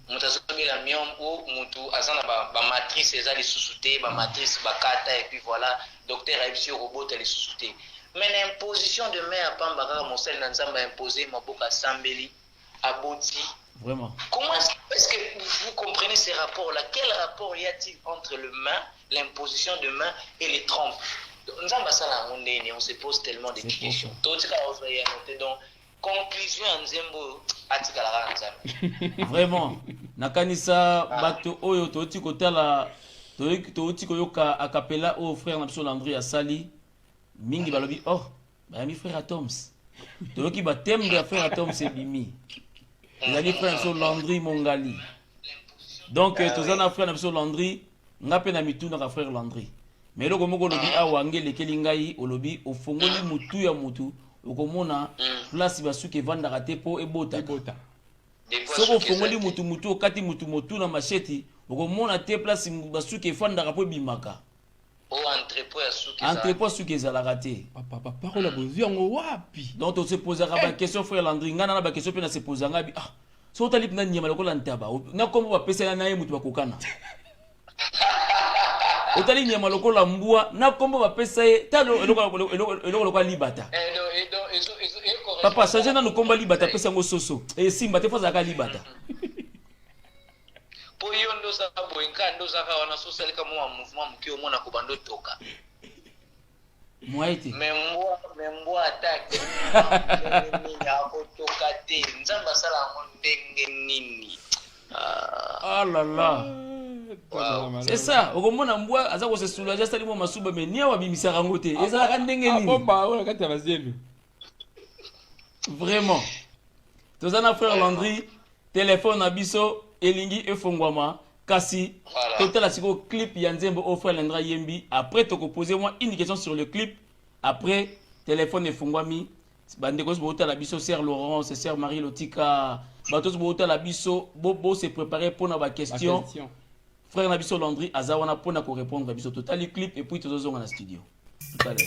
[SPEAKER 4] Moutou azobela miom ou Moutou azana ba matrice ezali sous-souté, ba matrice bakata et puis voilà, docteur Aibsio robot elle est sous-souté. Mais l'imposition de main à Pambaka Monsel Nzamba imposé Maboka Sambeli Aboti. Vraiment. Comment est-ce que vous comprenez ces rapports-là? Quel rapport y a-t-il entre le main, l'imposition de main et les trompes? On se pose tellement de questions. Donc, conclusion Nzembo atikala Nzambe.
[SPEAKER 2] Vraiment. Nakanisa bato oyo toti kotala toti koyoka akapela au frère Napso Landry Asali mingi balobi oh ba mi frère Atoms. Toki ba thème de frère Atoms c'est bimi. Il a dit frère Napso Landry Mongali. Donc tozana frère Napso Landry ngape na mitu na frère Landry. Mais le gomo lobi awange lekeli ngai olobi ofongoli mutu ya mutu okomona place basuke vanda rate po ebota soko ofongoli mutu okati mutu na macheti okomona te place basuke vanda rapo bimaka
[SPEAKER 4] o
[SPEAKER 2] entrepôt suke za rate
[SPEAKER 3] papa parole bozu yango wapi.
[SPEAKER 2] Donc on se pose la question frère Landry ngana na ba question pe na se pose ngabi ah so talip na nyama lokola ntaba na kombo ba pesa na ye mutu bakokana otali nyama lokola mbua na kombo ba pesa ye talo eloko libata papa changer na no komba libata pesa ngo soso e simba te faza ka libata
[SPEAKER 4] po yondo sa boinka ndo za ka wana soso leka mo mouvement mukio mona ko bando toka
[SPEAKER 2] mwaiti
[SPEAKER 4] mbua attaque ni ya ko toka te nzamba sala ndenge nini
[SPEAKER 2] ah la la. Wow. C'est ça, okomona mbwa aza ko se soulager sali mo masuba mais nia wa bimisa rango te ezala ka ndenge nini
[SPEAKER 3] bomba ona kati ya bazelu
[SPEAKER 2] Vraiment. Tozana frère Landry, téléphone abiso, elingi efongwama, kasi, total asiko clip yanzembo au frère Landra Yembi. Après, tu posé moi une question sur le clip. Après, téléphone efongwami. Bandekos Bota la biso, sœur Laurence, sœur Marie Lotika, Batos Bota la biso, Bobo s'est préparé pour la question. Frère Nabiso Landry, Azawana pour répondre à biso total le clip et puis tous les dans le studio. Tout à l'heure.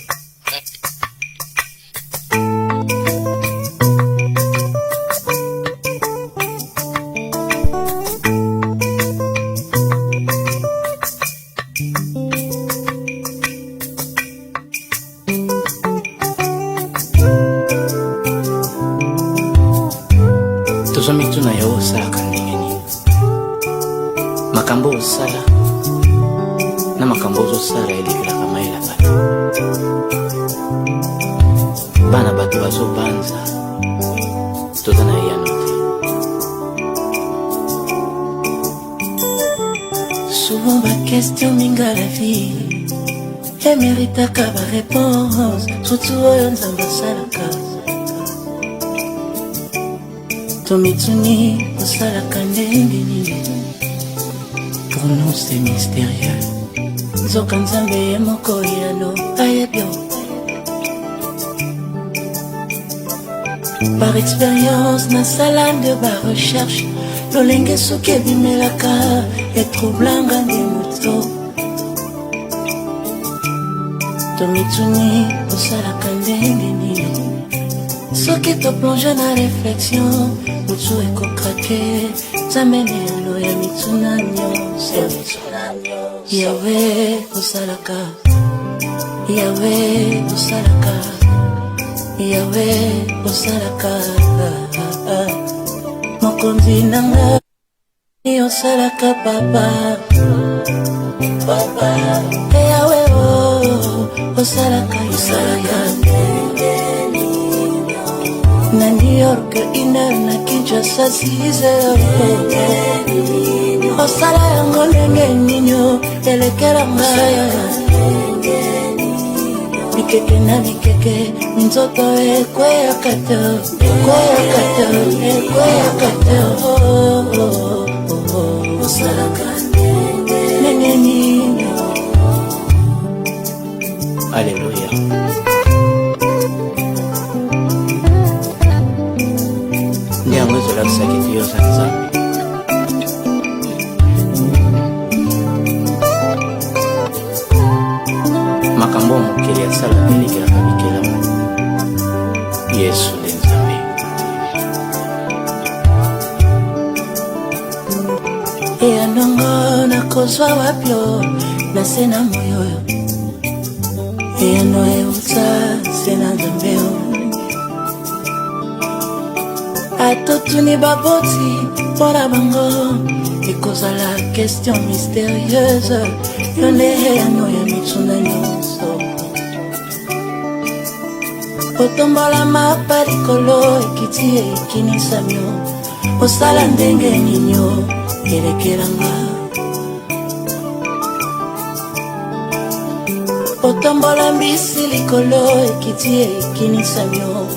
[SPEAKER 1] Tozomituna ya osala kandengeni makambo osala na makambo ozosala elekelaka mayela bana bato bazobanza toza na eyano te. Souvent ma question minga la vie emeritaka baréponse surtout oyo nzambe asalaka. Tomitsuni osalaka ndenge nini. Pour nous c'est mystérieux. Nzoka nzambe ye moko yano ayebyo. Par expérience nasala de ba recherche lolenge soki ebimelaka etroublanga nde moto. Tomitsuni osalaka ndenge nini. Soki to plonge na réflexion mutu ekokrake zamene alo ya mituna nyonso. Yawe osalaka, Yawe osalaka, Yawe osalaka. Mokonzi nanga osalaka papa, papa. Yawe osalaka, osalaka. Na New York ina na Kinshasa 6 heures. Osala yango ndenge ninyo elekela ngaya. Mikeke na mikeke minzoto ekweyakata, ekweyakata, ekweyakata. Osalaka ndenge ninyo. Alléluia. Ndiango zolakisaki tiyosa nzambe. Makambo mokili asala elekelaka bikelamu. Yesu nde nzambe. Eyanongo nakozwa wapyo nase na moyo. Eyano euta se na nzambe. Atotuni baboti pona bango ekozala question mystérieuse yone yano ya mitsuna nyonso. Otombola mapa likolo ekiti ekinisamyo osala ndenge ninyo elekelanga. Otombola mbisi likolo ekiti ekinisamyo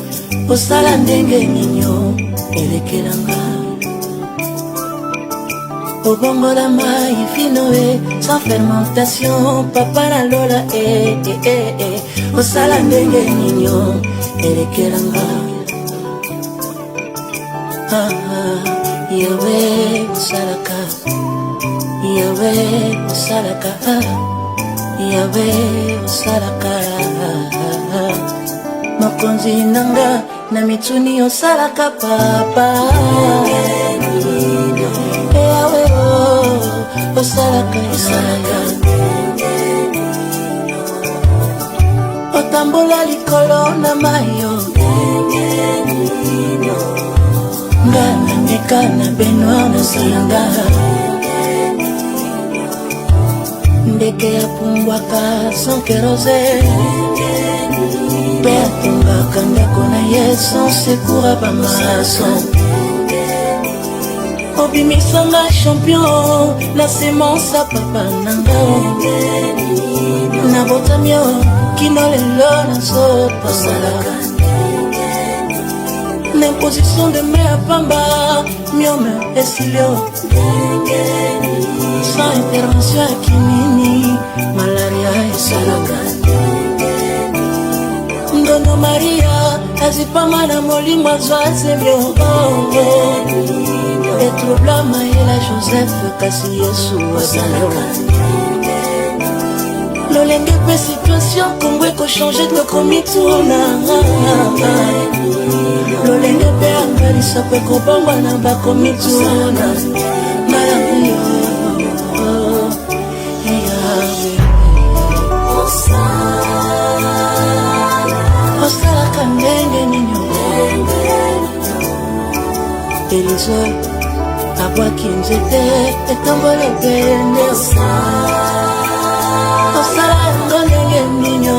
[SPEAKER 1] osala ndenge ninyo elekelanga. Obongola mai fino sans fermentation papa na lola osala ndenge ninyo elekelanga. Yawe osalaka, Yawe osalaka, Yawe osalaka. Mokonzi nanga na mituni osalaka papa. Yawe osalaka, osalaka. Otambola likolo na mayo. Nga na meka na benwa na salanga. Ndeke ya pumbwaka sans kérosène. Beatunga kandako na Yesu sekura bamason. Obimisanga champion la semence a papa nanga. Na botamio kino lelo na sopa salaka.
[SPEAKER 5] L'imposition de mes pamba, miome esilio. Sans intervention à kinini, malaria esalaka. Ndono Maria, azipama na molimo azwazemio. Etrobla Maela Joseph, kasi Yesu azalaka. Lolenge pe situation Congo eko changer de komituna. Lolenge pe angalisa pe kobamba na bakomituna. Malamio Yahweh Osala kandenge ninyo Elizoi abwaki nzete etombole pende Osala ngondenge ninyo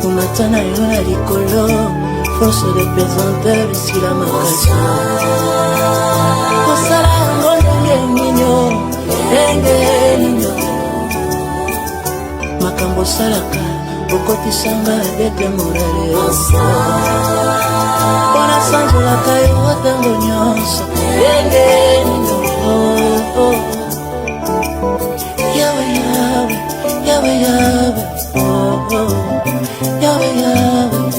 [SPEAKER 5] Umatana yona likolo Force de pesanteur ici la makasi Osala ngondenge ninyo Enge ninyo Makambo salaka Okotisanga dete morale Pona sanjola kayo watango nyonso Enge ninyo Yahweh, Yahweh, Yahweh, Yahweh, oh, oh. Yahweh, Yahweh,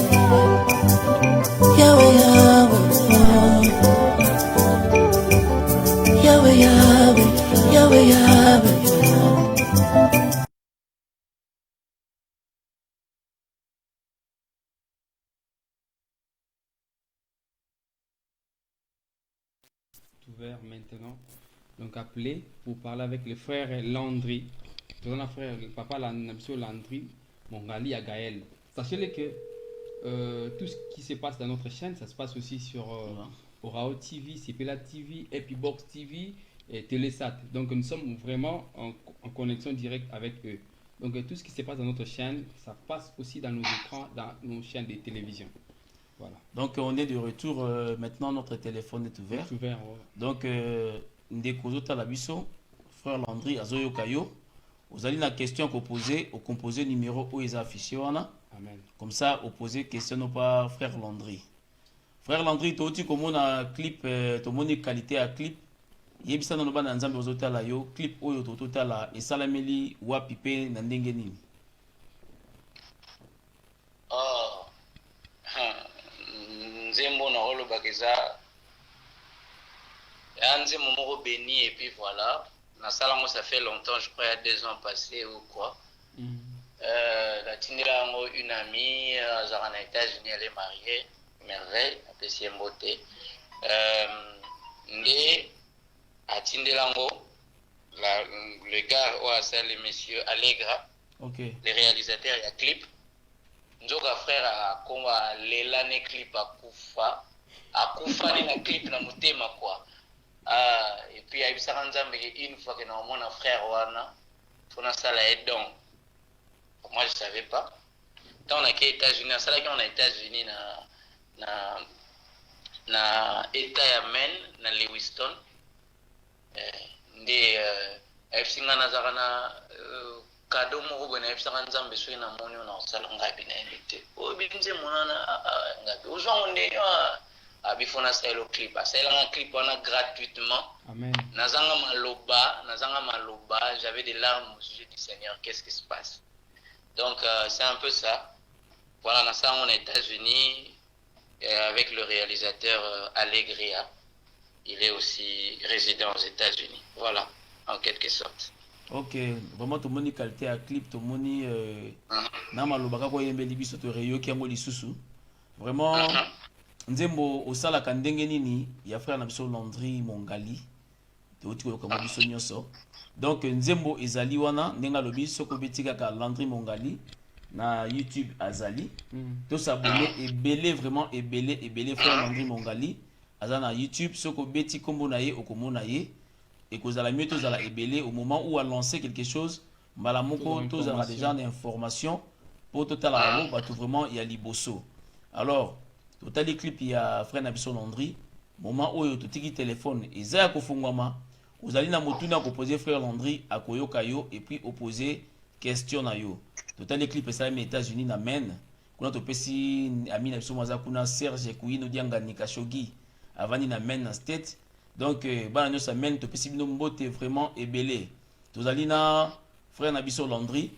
[SPEAKER 5] Yahweh, Yahweh, oh. Yahweh, Yahweh, Yahweh, Yahweh.
[SPEAKER 3] Ouvert maintenant. Donc appelé pour parler avec le frère Landry. Donc le frère, le papa Landry, Mongali à Gaël. Sachez que tout ce qui se passe dans notre chaîne, ça se passe aussi sur Orao TV, Sepela TV, Epibox TV et Télésat. Donc nous sommes vraiment en connexion directe avec eux. Donc tout ce qui se passe dans notre chaîne, ça passe aussi dans nos écrans, dans nos chaînes de télévision. Voilà.
[SPEAKER 2] Donc on est de retour, maintenant notre téléphone est ouvert.
[SPEAKER 3] C'est ouvert, ouais.
[SPEAKER 2] Donc Ndekozota Labiso, frère Landry Azoyo Kayo, vous allez la question qu'on posait au composé numéro où ils affiché. Amen. Comme ça, au poser question non pas frère Landry. Frère Landry, tu as comme on a clip, tu as qualité à clip. Yebisa no ba nzambe ozota la yo clip oyo totota la esalameli wa pipe na ndenge nini.
[SPEAKER 4] Nzembo na holo bakeza Anze momoro béni et puis voilà. Na salango ça fait longtemps, je crois il y a 2 ans passés ou quoi. La tindela ngo une amie à na États-Unis, elle est mariée, merveille, appréciée beauté. Ndé à Tindelango, le gars le monsieur Allegra,
[SPEAKER 2] okay.
[SPEAKER 4] Le réalisateur, il y a clip. Nzoka frère a komba lelane clip à Koufa ni na clip na mutema quoi. Et puis il y a une fois que nous avons un frère wana, on a ça là et donc moi je savais pas. Quand on a été aux États-Unis, ça là qu'on a États-Unis na État ya Maine na Lewiston. Nde efisinga nazakana kado moko bwana efisanga nzambe soki na moni na osala ngabi na invité o binze monana ngabi ozwa nde abifona selo clip asala un clip wana gratuitement.
[SPEAKER 3] Amen.
[SPEAKER 4] Nazanga maloba, j'avais des larmes au sujet du Seigneur. Qu'est-ce qui se passe? Donc c'est un peu ça. Voilà, Nazanga aux États-Unis avec le réalisateur Allegria. Il est aussi résident aux États-Unis. Voilà, en quelque sorte.
[SPEAKER 2] Ok, vraiment tout le monde qualité à clip, tout le monde na maloba ko yembe libiso to reyo ki ngoli susu. Vraiment nzembo osala kandenge nini ya frère na biso Landry Mongali. To tiko ko biso nyoso. Donc nzembo ezali wana ndenga lobi soko betika ka Landry Mongali na YouTube azali. To s'abonner et belé vraiment et belé frère Landry Mongali. Azana YouTube soko beti kombo na ye okomona ye et que la mieux tous à la ébélé au moment où a lancé quelque chose malamoko tous a déjà des informations pour total à bah tout vraiment il y a liboso. Alors total les clips il y a frère Nabiso Landry moment où tout tiki téléphone et za ko fungwama vous allez na motuna ko poser frère Landry à koyo kayo et puis opposer question na yo. Total les clips ça les États-Unis na men kuna topesi ami na biso maza kuna Serge Kouino Dianga Nikashogi avani na men na state donc bana nyonso men topesi bino mbote vraiment ebele tozali na frère na biso Landry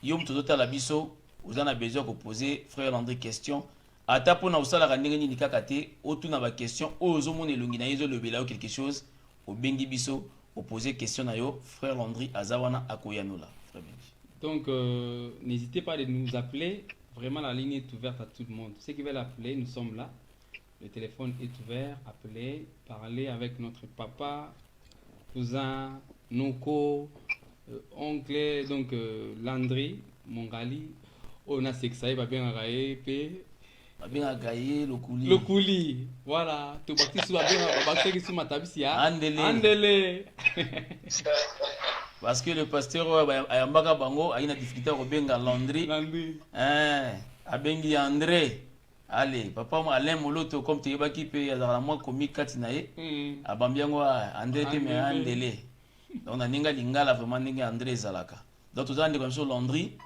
[SPEAKER 2] yom tozotala biso ozana besoin ko poser frère Landry question ata pona osalaka ndenge nini kaka te otuna ba question oyo ozomona elongi na yezo lobela quelque chose obengi biso poser question na yo frère Landry azawana akoyanola frère Benji.
[SPEAKER 3] Donc n'hésitez pas de nous appeler, vraiment la ligne est ouverte à tout le monde. Ceux qui veulent appeler, nous sommes là. Le téléphone est ouvert, appelez, parlez avec notre papa, cousin, Noko, oncle, donc Landry, Mongali. On a sexaï, va bien railler, p.
[SPEAKER 2] Bien gaillé le coulis.
[SPEAKER 3] Le coulis, voilà. Tout bâti sous la bien, bâti sous ma tabisia.
[SPEAKER 2] Andele.
[SPEAKER 3] Andele.
[SPEAKER 2] Parce que le pasteur ayambaka bango a une difficulté au benga Landry.
[SPEAKER 3] Landry.
[SPEAKER 2] Abengi André. Allez, papa moi Alain Moloto comme tu es baki pe yazala moi comique katinae. Abambiango André te me Andele. Donc on a ninga lingala vraiment ninga André zalaka. Donc tout ça on est comme ça Landry.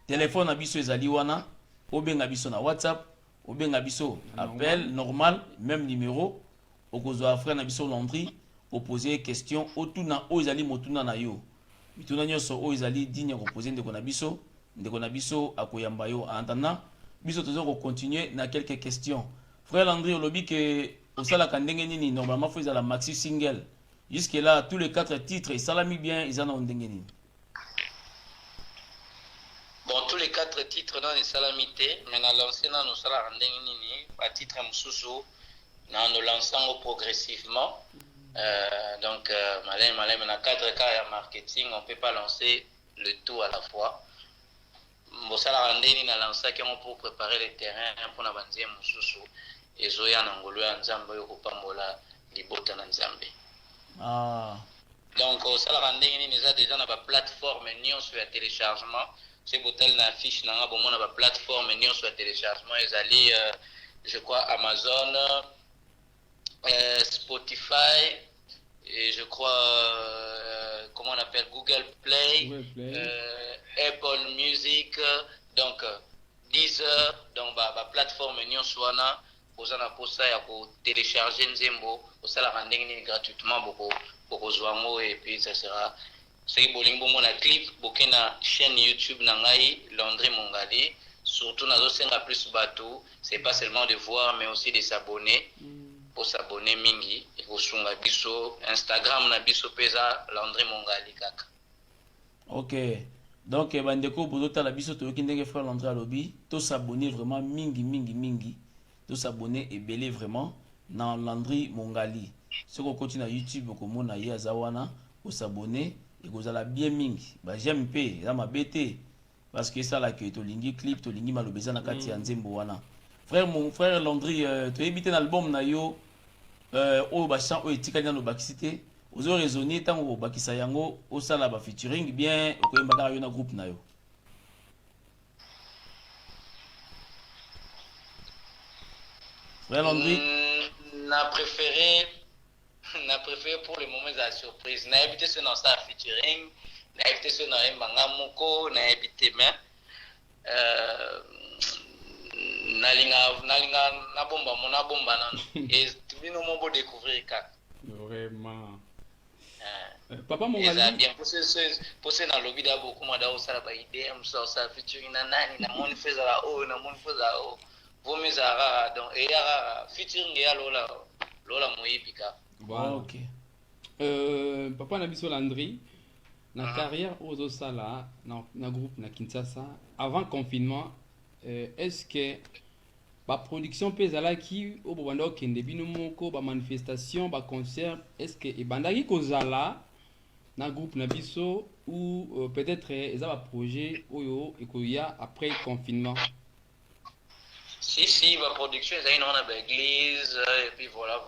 [SPEAKER 2] Téléphone na biso ezali wana. Obenga biso na WhatsApp. Obenga biso appel normal même numéro. Okozwa frère na biso Landry. Poser question otuna ozali motuna na yo. Mituna nyonso o ezali digne ko poser ndeko na biso akoyamba yo en attendant biso tozo ko continuer na quelques questions. Frère Landry olobi que osala kandenge nini normalement faut la maxi single. Jusque là tous les 4 titres salami bien ils en ont ndenge nini.
[SPEAKER 4] Bon tous les 4 titres dans les salamité mais na lancé na no sala ndenge nini à titre mususu na no lançant progressivement. Donc, malin, dans 4 cas de marketing, on ne peut pas lancer le tout à la fois. Bon, ça l'a rendu, on a lancé pour préparer le terrain pour la bandier Moussoussou et Zoya Nangolo en Zambé ou Pambola, Libota en Zambé. Donc, ça l'a rendu, on a déjà une plateforme sur le téléchargement. C'est Botel na fiche, on a une plateforme sur le téléchargement. Ils allaient, je crois, Amazon. Spotify et je crois comment on appelle Google Play, Apple Music donc Deezer donc plateforme nyonso wana ozana posa ya ko télécharger nzembo osala rendez gratuitement boko zwango et puis ça sera c'est bolingo mona clip bokena chaîne YouTube na ngai Landry Mongali surtout nazo senga plus bateau c'est pas seulement de voir mais aussi de s'abonner pour s'abonner mingi et pour sunga biso Instagram na biso pesa Landry Mongali kaka.
[SPEAKER 2] OK. Donc bandeko bozota la biso to kindenge frère Landry alobi to s'abonner vraiment mingi to s'abonner et belé vraiment na Landry Mongali. Ce qu'on continue à YouTube ko mona ya zawana pour s'abonner et kozala bien mingi. Ba j'aime pe za mabete parce que ça là que to lingi clip to lingi malobeza na kati ya nzembo wana. Mon frère Landry, tu as évité l'album na yo au bachan au etikali na lobakisité aux raisonner tant au bakisa yango au sala ba featuring bien au koyembaka yo na groupe na yo. Frère Landry
[SPEAKER 4] n'a préféré pour le moment la surprise n'a évité ce dans sa featuring n'a évité ce dans mbanga moko n'a évité mais nalinga na bomba nano et bino mo découvrir ka
[SPEAKER 3] vraiment papa Mongali
[SPEAKER 4] ça bien pour ce na lobby da beaucoup moi da osala ba idée amsa ça featuring na nani na mon feza la na mon feza o vomi za donc et ya featuring ya lola moyibika
[SPEAKER 3] voilà.
[SPEAKER 2] OK.
[SPEAKER 3] Papa na biso Landry na carrière aux osala na groupe na Kinshasa avant confinement est-ce que la production pezala qui au banda okende bino moko ba manifestation ba concert est-ce que ebandaki kozala na groupe na biso ou peut-être eza ba projet oyo ekoya après confinement?
[SPEAKER 4] Si ba production eza ina ba église et puis voilà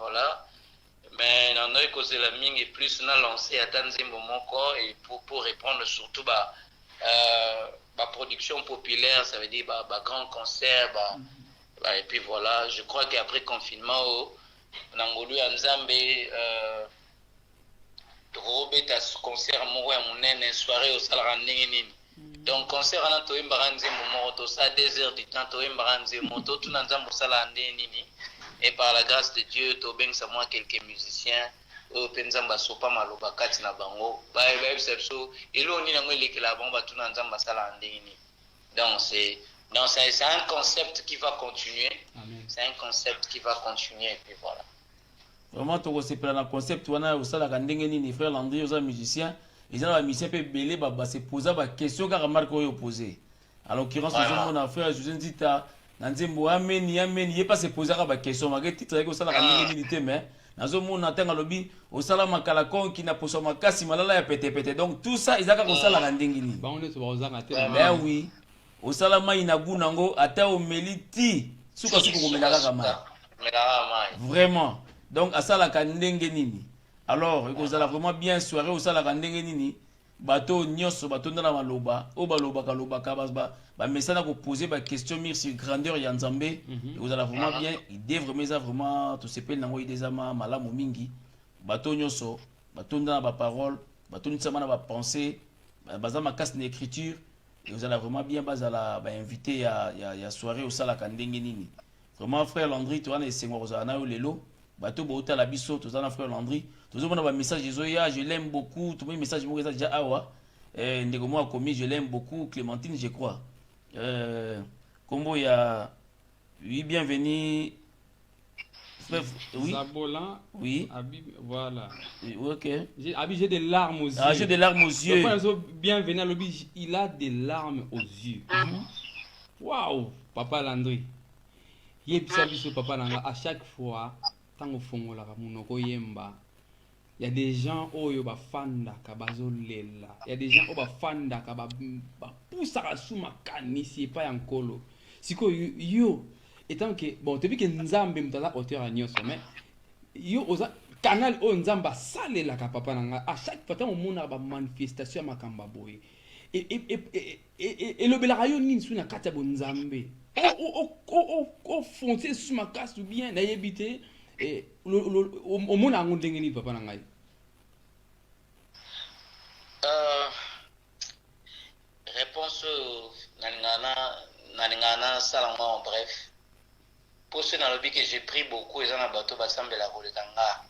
[SPEAKER 4] mais non noi cause la ming et plus na lancé à Tanzimbo moko et pour répondre surtout ba production populaire, ça veut dire grand concert et puis voilà, je crois qu'après confinement Nangolu Nzambe robeta concert moko ya monene soirée au salra ndenge nini Donc concert wana toyembaka nzembo moko tosa 2 heures du temps toyembaka nzembo totuna nzambe osala nde nini. Et par la grâce de Dieu tobengisa mwa quelques musiciens oyo mpe nzambe asopa maloba kati na bango bayebisa biso elo nini yango elekela bango batuna nzambe asala nde nini. Donc c'est un concept qui va continuer. Amen. C'est un concept qui va continuer et puis voilà.
[SPEAKER 2] Vraiment tokosepela na concept wana osalaka ndenge nini frère Landry oza musicien ils ont la musicien pe belé ba se poser ba question car remarque oyo poser. À l'occurrence ils ont mon frère José Nzita na nzembo amen il pas se poser ba question ma titre ko salaka ndenge nini te mais nazo mona tanga lobi osala makala kon ki na poso makasi malala ya pete donc tout ça ils aka ko salaka ndenge nini.
[SPEAKER 3] Ba on est sur ozanga te.
[SPEAKER 2] Ben oui. Osala mai na gunango ata o meliti suka ko melaka kama. Vraiment. Donc asalaka ndenge nini. Alors ekozala vraiment bien soirée osalaka ndenge nini. Bato nyonso bato ndana maloba o baloba ka ba mesana ko poser ba question mir sur grandeur ya Nzambe. Ekozala vraiment bien idée vraiment to sepel nango idée ama malamu mingi. Bato nyonso bato ndana ba parole bato nitsama na ba pensée bazama casse d'écriture. Et vous allez vraiment bien invité à soirée au salaka ndenge nini. Vraiment frère Landry tu as les seigneurs ozana yo lelo bato bota la biso tu as frère Landry tu as un message Zoya je l'aime beaucoup tout le message mo déjà awa ndeko mo a commis je l'aime beaucoup Clémentine je crois combo ya oui bienvenue frère oui
[SPEAKER 3] Zabola
[SPEAKER 2] oui
[SPEAKER 3] Habib voilà
[SPEAKER 2] OK
[SPEAKER 3] j'ai des larmes aux yeux.
[SPEAKER 2] Ah j'ai des larmes aux yeux.
[SPEAKER 3] Bienvenue à l'oblige il a des larmes aux yeux. Waouh papa Landry yebisa biso papa nanga à chaque fois tango fongolaka munoko yemba il y a des gens oyo bafandaka bazolela il y a des gens oyo bafandaka bapusaka su makanisi epai ya nkolo sikoyo yo etant que bon depuis que nzambe mutala auteur ya nyonso mais yo oza canal oyo nzambe asalelaka papa nanga à chaque fois tango omonaka bamanifestation ya makambo boye elobelaka yo nini su na kati ya bonzambe ofonce su makasi ou bien nayebi te omona yango ndenge nini papa na ngai.
[SPEAKER 4] Réponse nalingana salanga en bref. Pour ceux dans le but que j'ai pris beaucoup ils ont un bateau basambela kolekanga.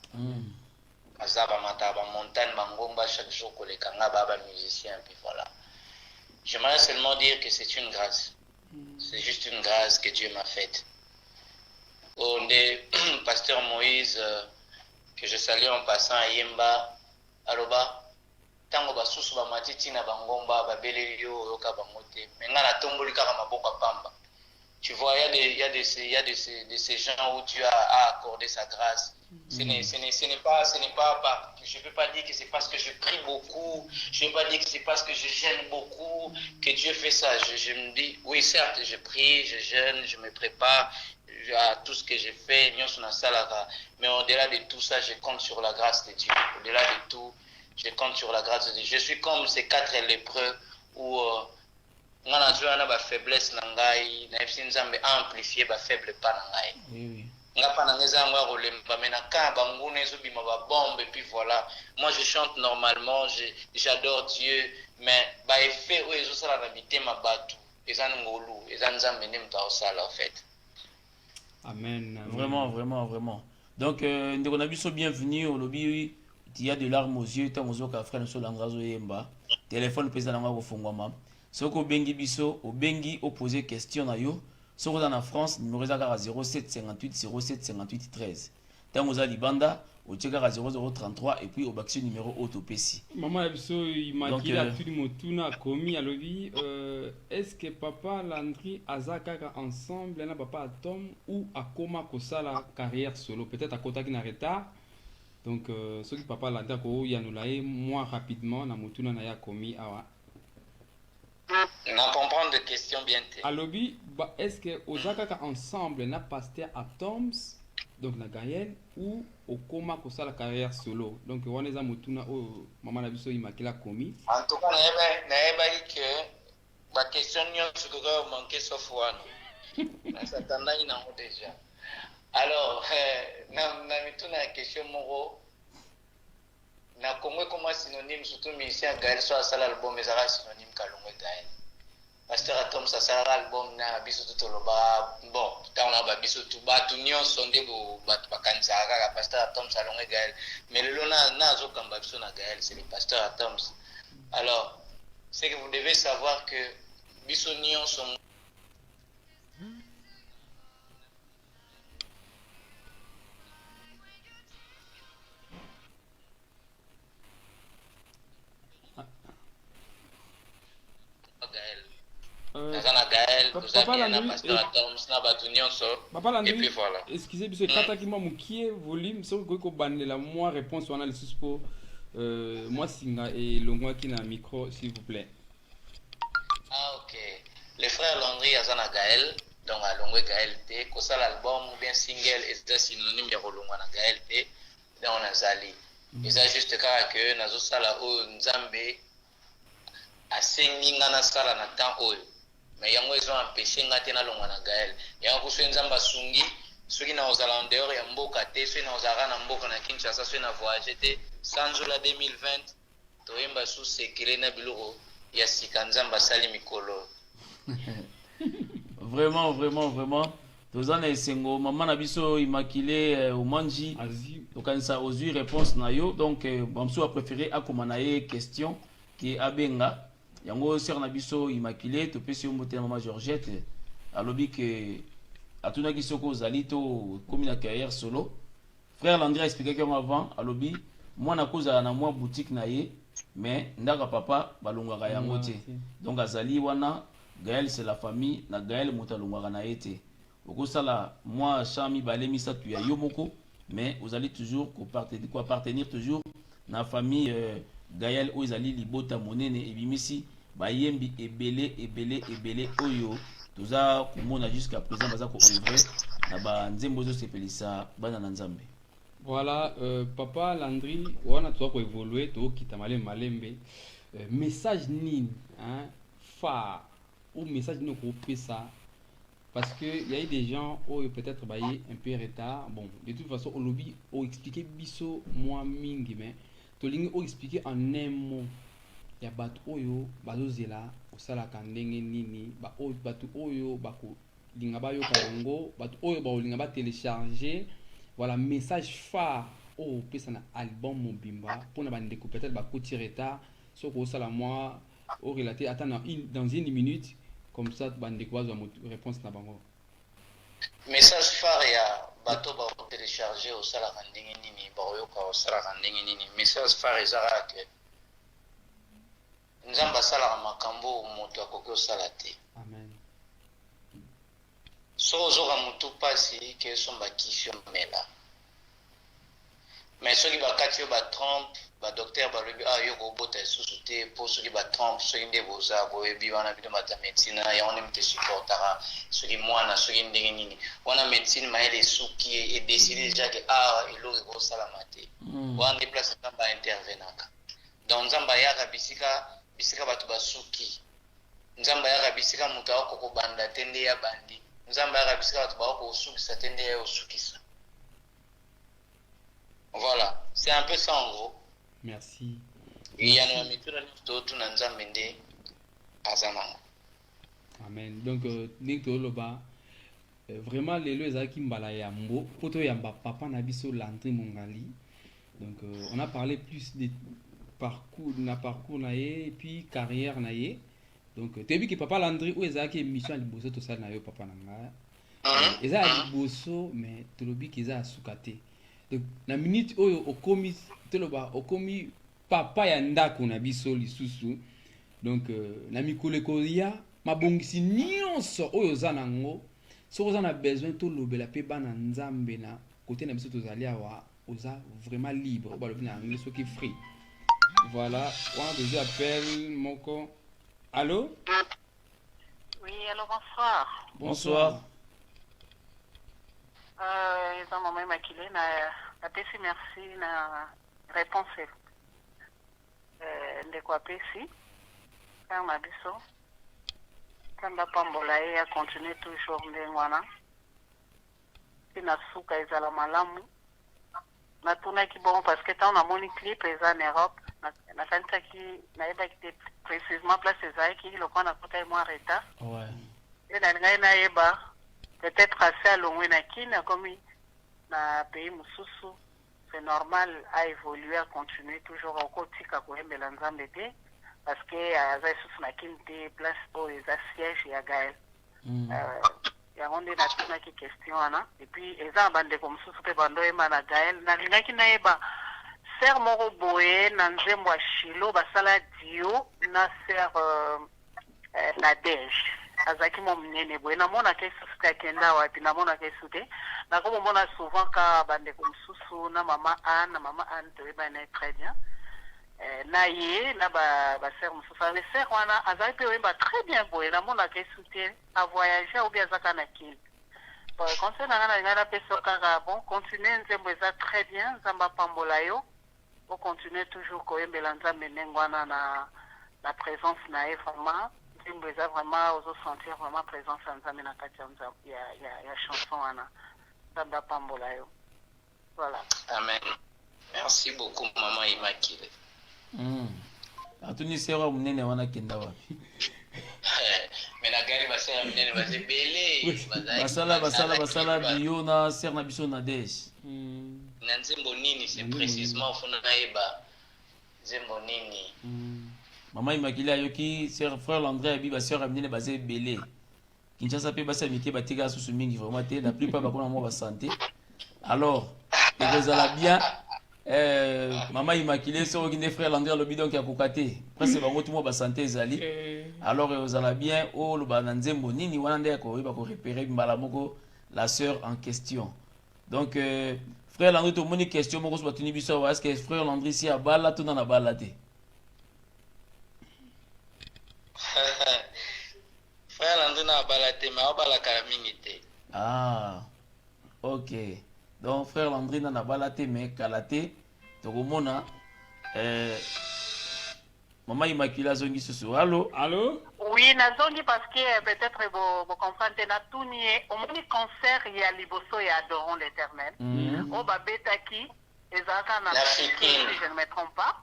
[SPEAKER 4] Azaba mataba montagne bangomba chaque jour kolekanga baba musicien puis voilà. J'aimerais seulement dire que c'est une grâce. C'est juste une grâce que Dieu m'a faite. On est pasteur Moïse que je salue en passant à Yemba aloba tango basusu ba matiti na bangomba ba belelio yoka bangote menga na tomboli kaka maboko pamba. Tu vois il y a de ces gens où Dieu a accordé sa grâce. Ce n'est pas je peux pas dire que c'est parce que je prie beaucoup, je peux pas dire que c'est parce que je jeûne beaucoup que Dieu fait ça. Je me dis oui certes je prie, je jeûne, je me prépare à tout ce que j'ai fait, mais au-delà de tout ça, je compte sur la grâce de Dieu. Au-delà de tout, je compte sur la grâce de Dieu. Je suis comme ces 4 lépreux où on a ma faiblesse nangai, na nzambe amplifier ba faible pas nangai. Oui. Ngapa na ngeza ngwa rolemba mena ka bangune ezobima ba bombe et puis voilà. Moi je chante normalement, j'adore Dieu, mais ba effet o ezosala na bitema batu, ezan ngolu, ezan nzambe nemta osala en fait.
[SPEAKER 3] Amen.
[SPEAKER 2] Vraiment. Donc, on a vu ce bienvenu au lobby. Il y a de larmes aux yeux. Tant que frère nous sommes en yemba. Téléphone pesant dans ma fongwama. Ce que bengi biso, au bengi opposé question na yo. Ce que dans la France, numéro 07 58 07 58 13. Tant que Libanda, au Tchèque à 0033 et puis au Baxi numéro autopéci.
[SPEAKER 3] Maman Abso, il m'a dit la tout motuna commis à l'obi. Est-ce que papa Landry Azakaka ensemble, là papa Tom ou à Koma Kosala carrière solo, peut-être à Kota qui n'a retard. Donc ce qui papa Landry ko yanulae moi rapidement na motuna na ya commis awa.
[SPEAKER 4] Non comprendre de questions bien.
[SPEAKER 3] À l'obi, est-ce que Ozakaka ensemble na pasteur à Toms donc la Gaël ou au coma pour ça la carrière solo donc on est à mutuna au maman la biso imakila komi
[SPEAKER 4] en tout cas naeba que la question nyo suko manquer sauf one na satanda ina déjà alors na mituna question moko na Congo comme synonyme surtout musicien Gaël soit ça l'album ezara synonyme Kalongwe Gaël Pasteur Atom ça sera album na biso tout loba bon tant na ba biso tout ba tout nyon sonde bo ba kanisa kaka Pasteur Atom salonge Gaël mais le na zo kamba biso na Gaël c'est le Pasteur Atom. Alors c'est que vous devez savoir que biso nyon sont
[SPEAKER 3] Papa Landry,
[SPEAKER 4] et puis voilà.
[SPEAKER 3] Excusez moi kataki moi mukie volume so ko bandela moi réponse on a le suspo moi singa et longwa ki na micro s'il vous plaît.
[SPEAKER 4] Ah ok. Les frères Landry azana Gaël donc à longwe Gaël te ko ça l'album ou bien single et c'est synonyme ya longwa na Gaël te donc on a zali. Et ça juste que nazo sala o nzambe asengi ngana sala na temps oyo. Mais yango ils ont empêché ngate na longwa na Gaël. Yango so nzamba sungi soki na ozala en dehors ya mboka te so na ozala na mboka na Kinshasa so na voyager te sanzola 2020 toyemba sous secret na biloko ya sika nzamba sali mikolo.
[SPEAKER 2] Vraiment. Tozana esengo maman na biso Immaculée Omanji tokanisa ozui réponse na yo donc bamso a préféré akomana ye question qui abenga yango sœur na biso Immaculée to pesi mbote na maman Georgette alobi que atuna ki soko zali to komi na carrière solo. Frère Landry a expliqué comme avant alobi moi na koza na moi boutique na ye mais ndaka papa balongaka yango te donc azali wana Gaël c'est la famille na Gaël motalongaka na ye te okosala moi chami balemi satu ya yo moko mais vous allez toujours appartenir toujours na famille Gaël o ezali libota monene ebimisi bayembi ebele oyo toza komona jusqu'à présent baza ko œuvrer na ba nzembo zo sepelisa bana na nzambe.
[SPEAKER 3] Voilà, Papa Landry, on a toi évoluer, toi qui t'a malembe, message nini, hein, phare, ou message nini qu'on fait ça, parce que il y a eu des gens où peut-être baillé un peu retard, bon, de toute façon, au lobby, on expliqué biso moi mingi, mais tolingi on expliqué en un mot, il y a bat oyo, bazo zela, au sala kandenge nini, ba oyo, batu oyo, bako, lingaba yo karongo, batu oyo, ba lingaba télécharger. Voilà, message phare au pesana album Mobimba pour na bande peut-être ba côté retard so ko sala moi au relaté attends dans une minute comme ça bande ko zo réponse na bango.
[SPEAKER 4] Message phare ya bato ba télécharger au sala kandenge nini ba yo ka au sala kandenge nini message phare ezara que nzamba sala makambo moto akoki osala te.
[SPEAKER 3] Amen.
[SPEAKER 4] So ozoka mutu pasi ke somba kisho mela mais soki bakati yo batrompe badocteur balobi yo kobota lisusu te mpo soki batrompe soki nde boza boyebi wana bino bata médecine yango nde mite supportaka soki mwana soki ndenge nini wana médecine mayele esuki edeside déjà ke eloko ekosalama te wana nde place nzambe aintervenaka donc nzambe ayaka bisika bato basuki nzambe ayaka bisika moto akokobanda te nde ya bandi nzambe ayaka bato bako osukisa te nde osukisa. Voilà, c'est un peu ça en gros.
[SPEAKER 3] Merci.
[SPEAKER 4] Il y a une méthode tout na nzambe nde azana.
[SPEAKER 3] Amen. Donc ning to loba vraiment lelo ezaki mbala ya mbo poto ya papa na biso Landry Mongali. Donc on a parlé plus de parcours na ye et puis carrière na ye. Donc tu as vu que papa Landry ou ezaki émission liboso to sala na yo papa na nga eza liboso mais to lobi ki eza sukate donc na minute oyo okomi to loba okomi papa ya ndako na biso lisusu donc na mikolo kolia mabongisi nyonso oyo za nango so oza na besoin to lobela pe bana nzambe na côté na biso to zali awa oza vraiment libre ba lobi na anglais soki free. Voilà, on a déjà appel moko. Allô?
[SPEAKER 6] Oui, allô, bonsoir.
[SPEAKER 2] Bonsoir.
[SPEAKER 6] Ils ont maman Immaculée, na pesi merci na réponse de quoi pesi. Quand ma biso, quand la pambola a continué toujours ndengwana. Ina suka ezala malamu. natunaki bon parce que ntango namoni clip eza en Europe nakanisaki nayebaki te précisement place ezalaki lokwa nakotaki mwa retard e nalingai nayeba peut-être ase alongwe na kini akomi na pays mosusu c'est normal à évoluer à continuer toujours okotika koyembela nzambe te parce que aza lisusu na kini te place oyo eza siège ya Gaël yango nde natunaki question wana epuis eza na bandeko mosusu mpe bandoyemba na Gaël nalingaki nayeba ser moko boye na nzembo ya Shilo basala dio na ser Nadege azalaki mo monene boye namonaka esusu te akenda wapi namonaka esu te nakomomona souvent ka bandeko mosusu na mama Anne toyebani naye très bien na ye na baser mosusu ale ser wana azalaki mpe oyemba très bien boye namonaka esu te avoyage obi azaka na kili conseil na nga nalingai napesa kaka bon continue nzembo eza très bien nzambe apambola yo ocontinue toujours koyembela nzambe ndenge wana na présence na ye vraiment nzembo eza vraiment ozosentir vraiment présence ya nzambe na kati ya chanson wana nzambe apambola yo voilà.
[SPEAKER 4] Amen. Merci beaucoup maman Immaculée.
[SPEAKER 2] Atuni sera munene wana kenda wapi?
[SPEAKER 4] Mais na gari basala munene basebele
[SPEAKER 2] basala bio na ser na biso na Nadege.
[SPEAKER 4] Na nzembo nini c'est précisément fona naeba nzembo nini?
[SPEAKER 2] Maman Immaculée ayoki ser frère Landré abi ba sœur munene basé belé. Kinshasa pe basa mike batika susu mingi vraiment te la plupart bakona mo ba santé. Alors, vous allez bien Maman Immaculée so ki ne frère Landré le bidon ki akokate. Presque bango tout mo ba santé ezali. Alors vous allez bien o lo ba nzembo nini wana nde ko ba ko repérer mbala moko la sœur en question. Donc frère Landré to moni question moko so batuni biso est-ce que frère Landré si abala tout na bala te?
[SPEAKER 4] Frère Landré na bala te mais abala ka mingi te.
[SPEAKER 2] Ah. OK. Donc frère Landré na bala te mais kalate to komona Maman Immaculée zongi susu. Allô?
[SPEAKER 6] Oui, nazongi parce que peut-être vous comprenez na tunier au moni concert ya liboso ya adorons l'Éternel. O babetaki ezaka na
[SPEAKER 4] si
[SPEAKER 6] je ne me trompe pas.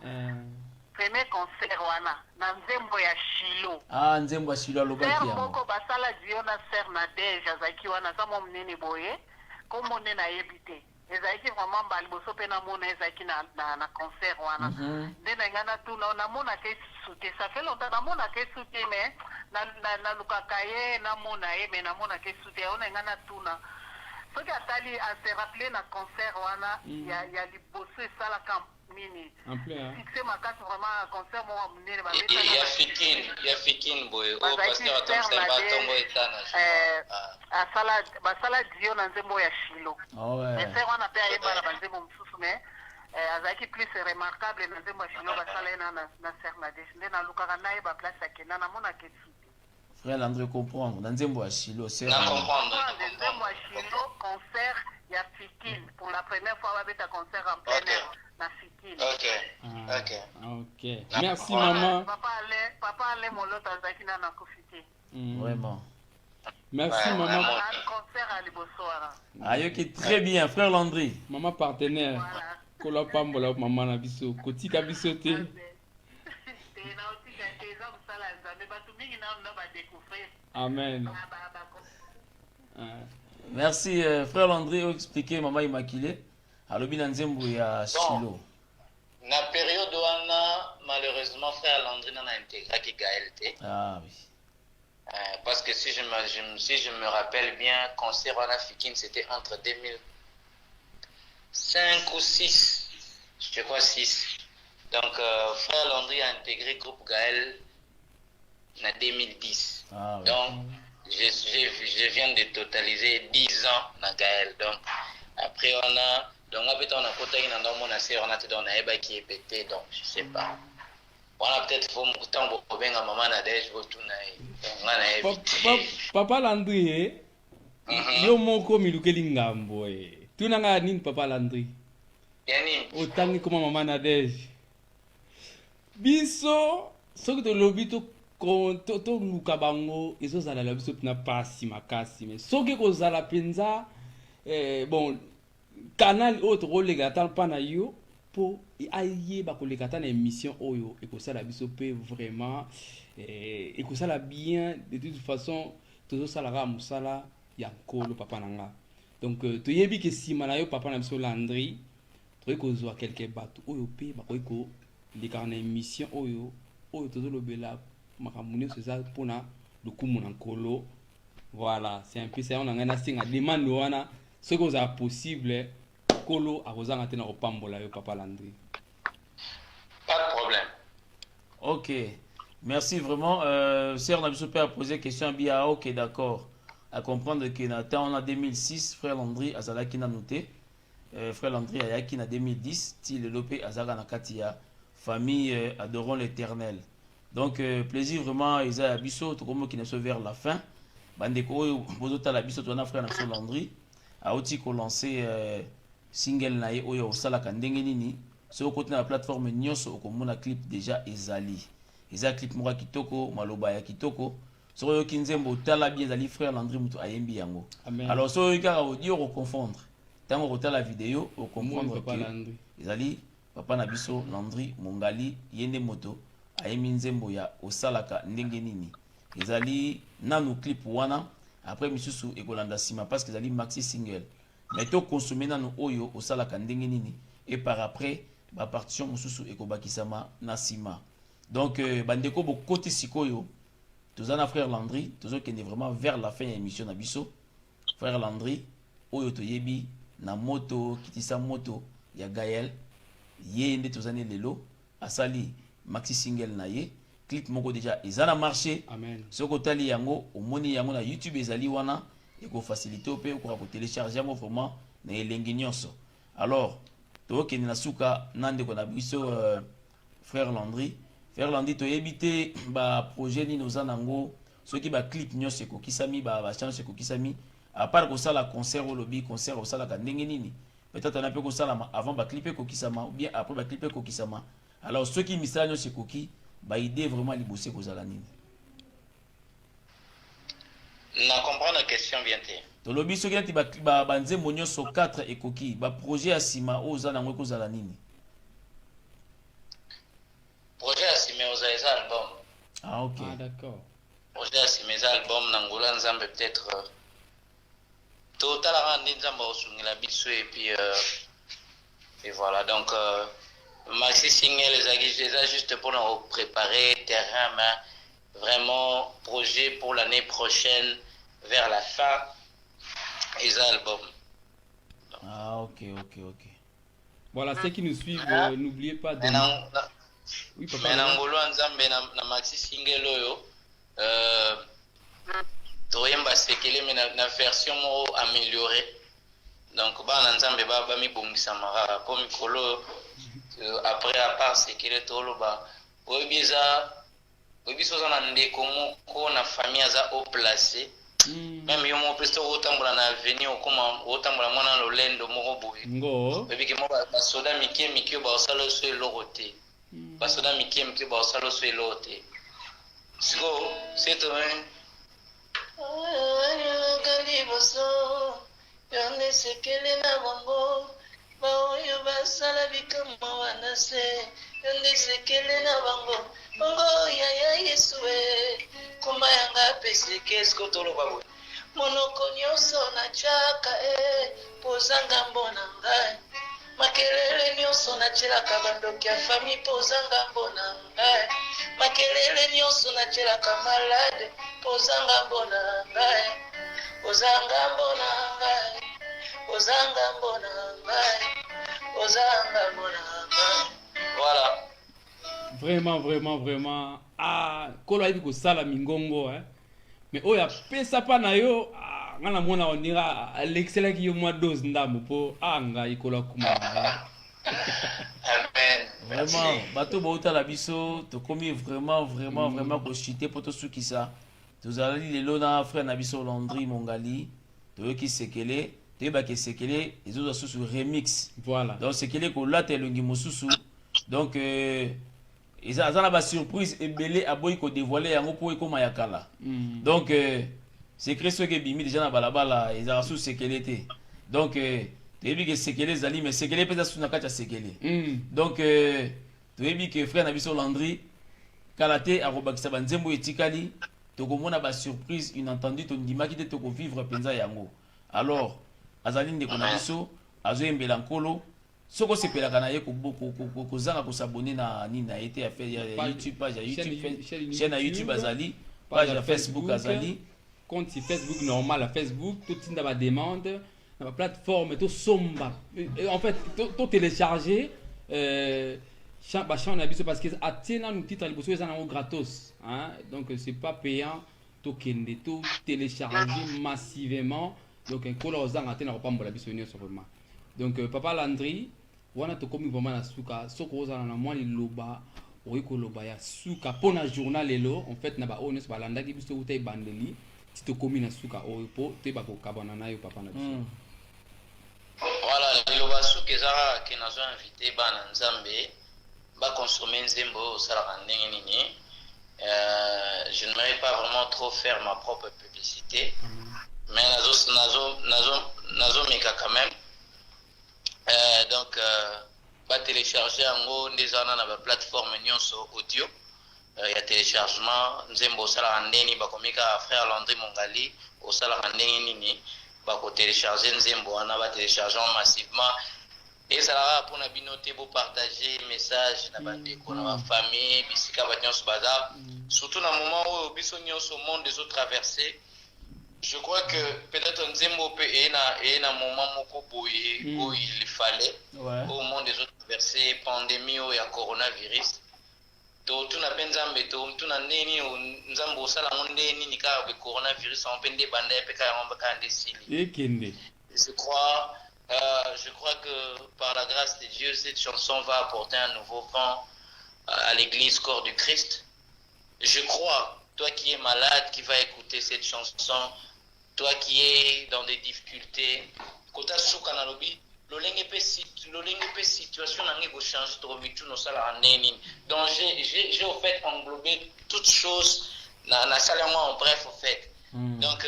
[SPEAKER 6] Premier concert wana na nzembo ya Shilo.
[SPEAKER 2] Ah, nzembo ya Shilo alobaki
[SPEAKER 6] yango.
[SPEAKER 2] yango.
[SPEAKER 6] Ser moko basala dio na ser Nadege azaki wana za mo munene boye. Comme nde nayebi te. Ezalaki vraiment baliboso mpe namona ezalaki na concert wana nde nainga natuna namonaka esusu te ça fait longtemps namonaka esusu te mais nalukaka ye namona ye mais namonaka esusu te yango nainga natuna soki atali ase rappele na concert wana ya liboso esalaka mini fixe makasi vraiment concert moko munene
[SPEAKER 4] ya fikin boye o pasteur atomsemba tombo etana
[SPEAKER 6] basala dio na nzembo ya Shilo. Ser wana mpe ayeba na banzembo mosusu mais azalaki plus remarquable na nzembo ya Shilo basala ye na ser Nadege nde nalukaka nayeba place akenda namonaka esu te.
[SPEAKER 2] Frère Landré comprendre na nzembo ya Shilo ser
[SPEAKER 6] nzembo ya Shilo concert ya Fikine pour la première fois babeta concert en plein air na Fikine.
[SPEAKER 3] OK. Merci maman.
[SPEAKER 6] Papa ale moloto azalaki na kofite.
[SPEAKER 2] Vraiment.
[SPEAKER 3] Merci maman.
[SPEAKER 6] Concert à liboso wana.
[SPEAKER 2] Ayoki très bien frère Landré.
[SPEAKER 3] Maman partenaire. Kola pambola maman na biso kotika biso te. Amen.
[SPEAKER 2] Merci frère Landré expliquer Maman Immaculée alobi na nzembo ya Shilo.
[SPEAKER 4] Na période wana malheureusement frère Landré n'a intégré qui Gaël te.
[SPEAKER 2] Ah oui.
[SPEAKER 4] Parce que si je me rappelle bien, concert wana Fikine c'était entre 2005 ou 6, je crois 6. Donc frère Landré a intégré groupe Gaël en 2010.
[SPEAKER 2] Ah, oui.
[SPEAKER 4] Donc je viens de totaliser 10 ans dans Gaël. Donc après on a côté on a sœur on a on a eba qui est pété donc je sais pas. On a peut-être faut mutambo benga maman Nadege botuna
[SPEAKER 3] Papa Landré yo moko milukeli ngambo tunanga nini Papa Landré
[SPEAKER 4] yani
[SPEAKER 3] otangi koma maman Nadege biso soki tolobi to luka bango ezozala la biso na pasi makasi mais soki kozala penza bon canal autre relega tal pana yo pour aïe ba kolega ta na émission oyo et que ça la biso pe vraiment et que ça la bien de toute façon tout ça la musala ya kolo papa nanga donc to yebi ke si mana yo papa na biso Landry to ko zo quelques bateaux oyo pe ba ko les carnet émission oyo to zo lobela makamuni c'est ça pona le kumu na kolo. Voilà, c'est un peu ça. On a un asting à demander wana ce que ça possible kolo a rozanga tena opambola yo papa Landry.
[SPEAKER 4] Pas de problème.
[SPEAKER 2] Ok, merci vraiment. Sœur Nabiso Père a posé question bien. Ok, d'accord. À comprendre que Nathan on a 2006, frère Landry Azala qui n'a noté. Frère Landry Ayaki na 2010, Til Lopé Azala Nakatia, famille adorant l'Éternel. Donc plaisir vraiment Isa Abiso, tout comme qui n'est vers la fin. Bandeko bozota la biso tona frère Nabiso Landry a aussi lancé single nae oyo osala ka ndenge nini so côté na plateforme nyonso okomona clip déjà ezali eza clip moko kitoko maloba ya kitoko so oyo kinzembo tala bien ezali frère Landry mutu ayembi yango.
[SPEAKER 3] Amen.
[SPEAKER 2] Alors so oyo kaka audio ko confondre tango kotala vidéo o comprendre
[SPEAKER 3] papa Landry
[SPEAKER 2] ezali papa na biso Landry Mongali yende moto ayembi nzembo ya osalaka ndenge nini ezali nanu clip wana après misusu ekolanda sima parce que ezali maxi single mais to consommer nanu oyo osalaka ndenge nini et par après ba partition misusu ekobakisama na sima donc bandeko bo côté sikoyo tozana frère Landry tozokende vraiment vers la fin ya émission na biso frère Landry oyo toyebi na moto kitisa moto ya Gaël yende tozane lelo asali maxi single na ye clip moko déjà ezana marché.
[SPEAKER 3] Amen.
[SPEAKER 2] Soko tali yango omoni yango na YouTube ezali wana eko faciliter pe ko télécharger yango vraiment na elengi nyonso. Alors to na suka nande ko na biso frère Landry to ebité ba projet ni nozana ngo soki ba clip nyonso ko kisami ba chance ko kisami à part ko sala concert au lobby concert au sala ka ndenge nini peut-être na pe ko sala avant ba clip ko kisama ou bien après ba clip ko kisama. Alors ceux qui misala nyonso ko ki ba idée vraiment libosser kozala nini.
[SPEAKER 4] Na comprendre la question bien te.
[SPEAKER 2] To lobi soki nti ba nzembo nyonso 4 ekoki ba projet ya sima oza nango kozala nini.
[SPEAKER 4] Projet ya sima oza eza album.
[SPEAKER 2] Ah ok.
[SPEAKER 3] Ah d'accord.
[SPEAKER 4] Projet ya sima eza album na ngola nzambe peut-être total randi nzambe osungila biso et voilà donc maxi single les juste pour nous préparer terrain mais vraiment projet pour l'année prochaine vers la fin et album.
[SPEAKER 2] Ah ok.
[SPEAKER 3] Voilà, ceux qui nous suivent, n'oubliez pas de... Oui, papa.
[SPEAKER 4] Mais nangolo nzambe na maxi single oyo toyemba sekele mais na version mo améliorée. Donc ba nzambe ba mi bongisa mara po mikolo après à part sekele toloba oyebiza oyebiso na ndeko moko na famille aza au placé. Même yo mo presto otambola na avenue okoma otambola mwana lolendo moko boye.
[SPEAKER 3] Ngo.
[SPEAKER 4] Ebiki mo ba soda mike ba osalo so elokote. Ba soda mike ba osalo so elokote. Siko c'est un Galiboso yone sekele na bango baoyo basala bikama wanase yone sekele na bango bongo ya Yesue kuma yanga pese kesko toloba we monoko nyonso na chaka pozanga mbona ngai makelele nyonso na chelaka bandoki ya fami pozanga mbona ngai makelele nyonso na chelaka malade pozanga mbona ngai pozanga mbona ngai pozanga mbona ngai pozanga mbona ngai. Voilà.
[SPEAKER 3] Vraiment. Ah, kolo ayi ko sala mingongo mais oya pesa pa na yo ngana mona onira l'excellent ki yo mwa dose ndambo po anga ikola kuma.
[SPEAKER 4] Amen.
[SPEAKER 2] Vraiment bato bauta la biso to komi vraiment ko chiter poto suki ça. Tozali lelo na frère na biso Landry Mongali to ki sekele te ba ke sekele les autres sous remix.
[SPEAKER 3] Voilà.
[SPEAKER 2] Donc sekele ko lata elongi mosusu. Donc ils ont ba surprise et belé aboy ko dévoiler yango po ekoma yakala. Donc secret ce que bimi déjà na balabala ils ont sous sekele te. Donc toyebi ke sekele ezali mais sekele mpe eza susu na kati ya sekele donc toyebi ke frère na biso Landry kala te akobakisa banzembo etikali tokomona basurprise inattendu tondimaki te tokovivre mpenza yango alors azali ndeko na biso azoyembela nkolo soko sepelaka na ye kozanga kosabone na nini na ye te ya YouTube page ya YouTube chaîne ya YouTube azali page ya Facebook azali
[SPEAKER 3] compte sur Facebook normal à Facebook tout tinda ba demande na plateforme to somba en fait to télécharger champ abiso parce que atena nous titre liboso eza nango gratos hein donc c'est pas payant to kende to télécharger massivement donc un kola ozanga tena ko pambola biso nyonso vraiment donc papa Landry wana to komi vraiment na suka soko ozana na mwa liloba oiko loba ya suka pona journal lelo en fait na ba ones balandaki biso utay bandeli ti to komi na suka oipo te ba ko kabana na yo papa na biso
[SPEAKER 4] voilà liloba suka ezaka ke nazo invité bana nzambe ba consommer nzembo osala ndenge nini je n'aimerais pas vraiment trop faire ma propre publicité mais nazo meka quand même donc ba télécharger yango ndezana na ba plateforme nyonso audio ya téléchargement nzembo osala ndeni bakomika frère Landry Mongali osala ndenge nini bako télécharger nzembo wana ba télécharger massivement et ça va pour na binoté pour partager message na bandeko na famille bisika ba nyonso baza surtout na moment où biso nyonso monde des autres traversés. Je crois que peut-être nzembo peut et na moment moko boye où il fallait au monde des autres traversés pandémie ou ya coronavirus to tuna penzambe to tuna neni nzambo sala ndeni ni ka be coronavirus on pende bande pe ka on ba ndesili
[SPEAKER 3] ekende
[SPEAKER 4] je crois que par la grâce de Dieu cette chanson va apporter un nouveau vent à l'église corps du Christ. Je crois, toi qui es malade qui va écouter cette chanson, toi qui es dans des difficultés, kota suka na lobi lolenge pe situation na ngi go changer to mitu no sala neni. Donc j'ai au fait englobé toutes choses na sala moi en bref au fait. Donc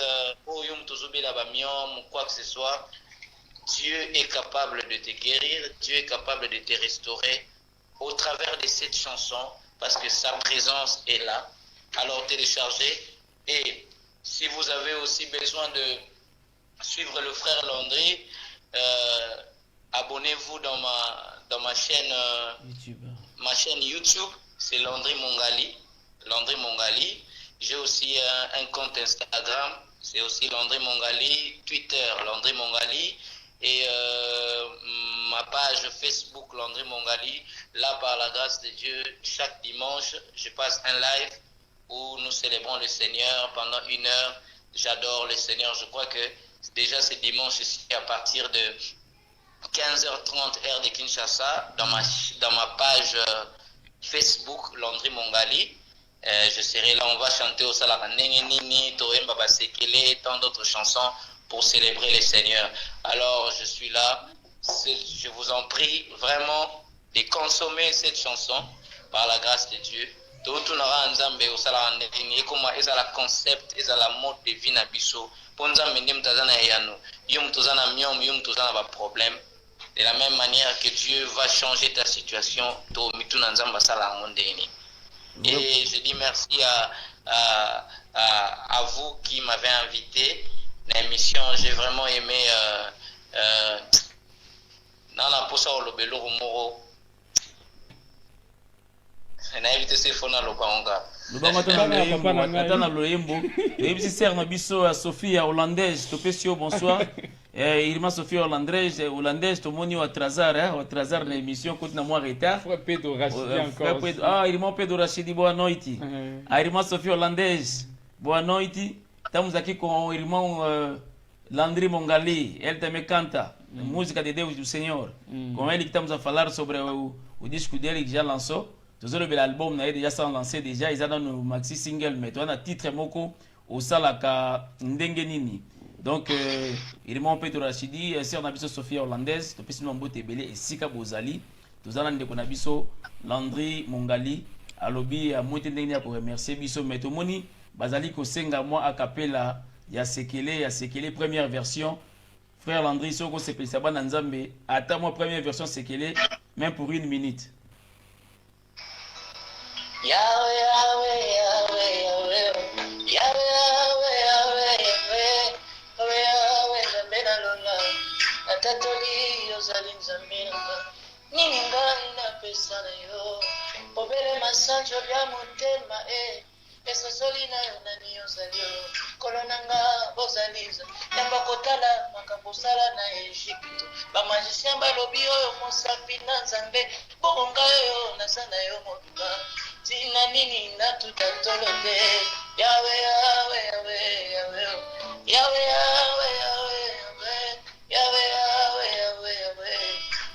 [SPEAKER 4] o yum tozobe la ba miom quoi que ce soit, Dieu est capable de te guérir, Dieu est capable de te restaurer au travers de cette chanson parce que sa présence est là. Alors téléchargez et si vous avez aussi besoin de suivre le frère Landry, abonnez-vous dans ma chaîne YouTube, c'est Landry Mongali. J'ai aussi un compte Instagram, c'est aussi Landry Mongali, Twitter Landry Mongali et ma page Facebook Landry Mongali. Là, par la grâce de Dieu, chaque dimanche, je passe un live où nous célébrons le Seigneur pendant 1 heure. J'adore le Seigneur. Je crois que déjà ce dimanche ici, à partir de 15h30 heure de Kinshasa, dans ma page Facebook Landry Mongali, je serai là. On va chanter au Salaka Nini, Toem Baba Sekele, tant d'autres chansons pour célébrer le Seigneur. Alors je suis là. Je vous en prie vraiment de consommer cette chanson par la grâce de Dieu. Tout n'aura nzambe osala ndeni ekoma ezala concept ezala mode de vie na biso ponza mende mtazana yano yo mtozana myom yo mtozana ba problème de la même manière que Dieu va changer ta situation to mituna nzamba sala ndeni. Et je dis merci à vous qui m'avez invité à l'émission. J'ai vraiment aimé nana posa olobelo romoro na éviter ces fona lobango
[SPEAKER 2] lobanga tana loyembo ebisi sœur na biso à Sophie hollandaise topesio bonsoir Irma Sophie hollandaise tomoni wa Trazar na émission côté na moi retard
[SPEAKER 3] frère Pedro Rachidi encore
[SPEAKER 2] Irma Pedro Rachidi boa noite Irma Sophie hollandaise boa noite estamos aqui com o irmão Landry Mongali, ele também canta música de Deus do Senhor. Com ele que estamos a falar sobre o disco dele que já lançou. Tous les albums na déjà sont lancés déjà, ils ont no maxi single mais toi na titre moko au salaka ndenge nini. Donc irmão Pedro Rachidi, sœur na biso Sophie hollandaise, to pesi no mbote belé et sika bozali. Tous ana ndeko na biso Landry Mongali, alobi a moite ndenge ya ko remercier biso mais to moni bazali ko senga moi a cappella ya sekele première version frère Landry soko sepelisa bana nzambe ata moi première version sekele même pour 1 minute.
[SPEAKER 4] Yahweh, Yahweh, Yahweh, Yahweh, Yahweh, Yahweh, Yahweh, Yahweh, Zamena Lola, Atatoli, Yozali Zamena, Nininga, Napesana yo, Pobele Masanjo, Yamutema, Esosoli na Yonani Yozalio, Kolonanga, Bozaliza, Yambakotala, Makabosala na Egypte, Bamagicien Balobio, Monsapina, Zambe, Bonga yo, Nasana yo, Moduba. Tina nini na tutatolonde Yahweh Yahweh Yahweh Yahweh Yahweh Yahweh Yahweh Yahweh Yahweh Yahweh Yahweh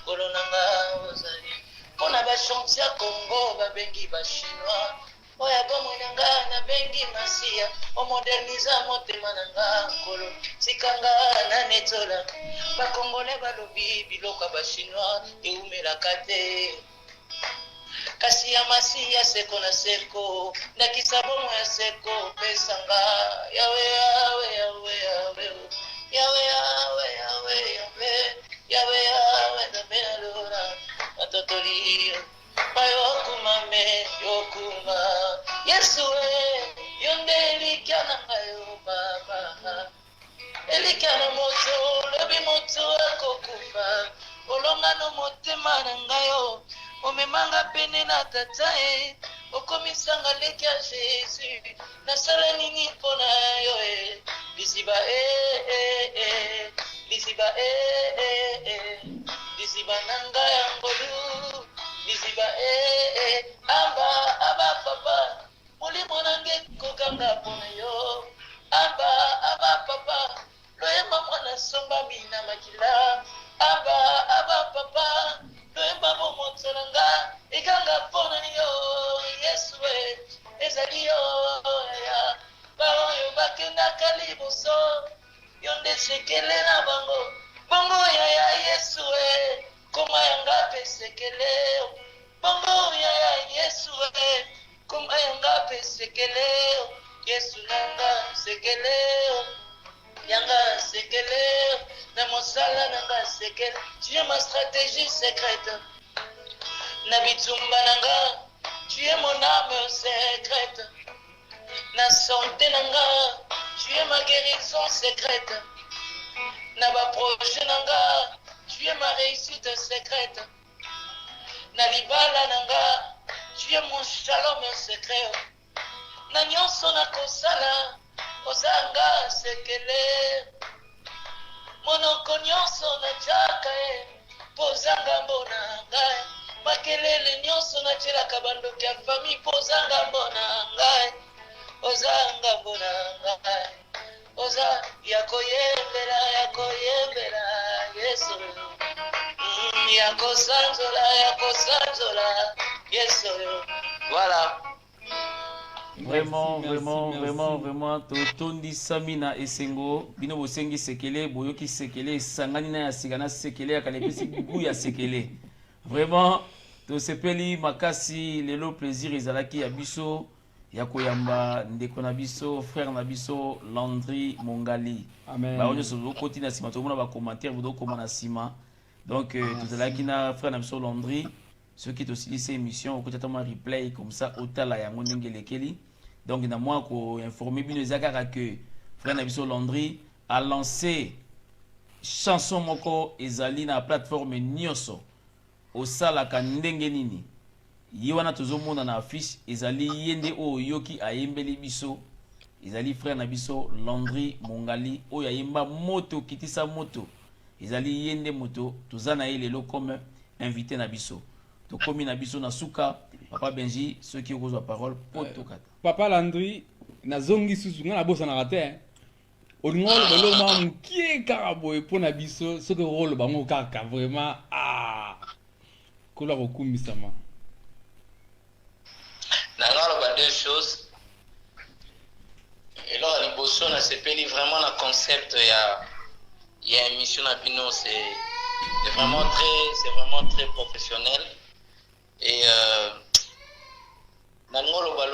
[SPEAKER 4] Kolonanga ozali Pona ba chantia Congo ba bengi ba chinois Oya bomwenanga na bengi masia o moderniza motema nanga kolo sikanga na netola ba congolais ba lobi biloka ba chinois eumela kate kasi ya masi ya seko na seko na kisabomo ya seko pesanga yawe yawe yawe yawe yawe yawe yawe yawe yawe yawe na melora atotoli bayokuma me yokuma yesu yondeli kana ngayo baba elikana moto lobi moto akokufa olonga no motema na ngayo omemanga pene na tatae okomisanga leki ya Jésus nasala nini mpona yo lisiba lisiba lisiba nanga ya ngolu lisiba aba papa molimo nange kokanga mpona yo aba papa loyemba mwana somba mina makila aba papa loyemba bomotolanga ikanga mpona yo yesu ezali yo ya baoyo bakendaka liboso yo nde sekele na bango bongo ya yesu koma yanga pe sekele bongo ya yesu koma yanga pe sekele yesu nanga sekele yanga sekele na mosala nanga sekele tu es ma stratégie secrète na bitumba nanga tu es mon âme secrète na santé nanga tu es ma guérison secrète na ba projet nanga tu es ma réussite secrète na libala nanga tu es mon shalom secret na nyonso na kosala ozanga sekele monoko nyonso na jaka pozanga mbona ngai makelele nyonso na tielaka bandoki ya fami pozanga mbona ngai ozanga mbona ngai oza yakoyembela yesu yakosanzola yesu voilà.
[SPEAKER 2] Vraiment,
[SPEAKER 3] Merci,
[SPEAKER 2] vraiment,
[SPEAKER 3] merci,
[SPEAKER 2] vraiment,
[SPEAKER 3] merci.
[SPEAKER 2] vraiment, totondi samina esengo, bino bosengi sekele, boyoki sekele, sangani na ya sigana sekele, ya kanepesi gugu ya sekele. Vraiment, to sepeli makasi, lelo plaisir ezalaki ya biso, ya koyamba ndeko na biso, frère na biso, Landry Mongali.
[SPEAKER 3] Amen.
[SPEAKER 2] Ba onyo so koti na sima, to mona ba commentaire, bodo koma na sima. Donc, tozalaki na frère na biso Landry, ceux qui aussi dit ces émissions, au un replay comme ça, au tala ya ngonenge lekeli. Donc, na moi ko informer bino ezaka que frère Nabiso Landry a lancé chanson moko ezali na plateforme nyonso au sala ka ndenge nini. Yiwana tozomona na affiche ezali yende o yoki ayembeli biso. Ezali frère Nabiso Landry Mongali o yayemba moto kitisa moto. Ezali yende moto tozana lelo comme invité na biso. Tokomi na biso na suka papa Benji ceux qui osent la parole poto kata.
[SPEAKER 3] Papa Landry na zongi susu nga na bosa na rate olingo lo ma mukie karaboy pona biso ce que rôle ba mo kaka vraiment kola kokumisa ma
[SPEAKER 4] na ngalo ba deux choses et là liboso na sepeli vraiment na concept ya émission na bino c'est vraiment très professionnel et na ngolo ba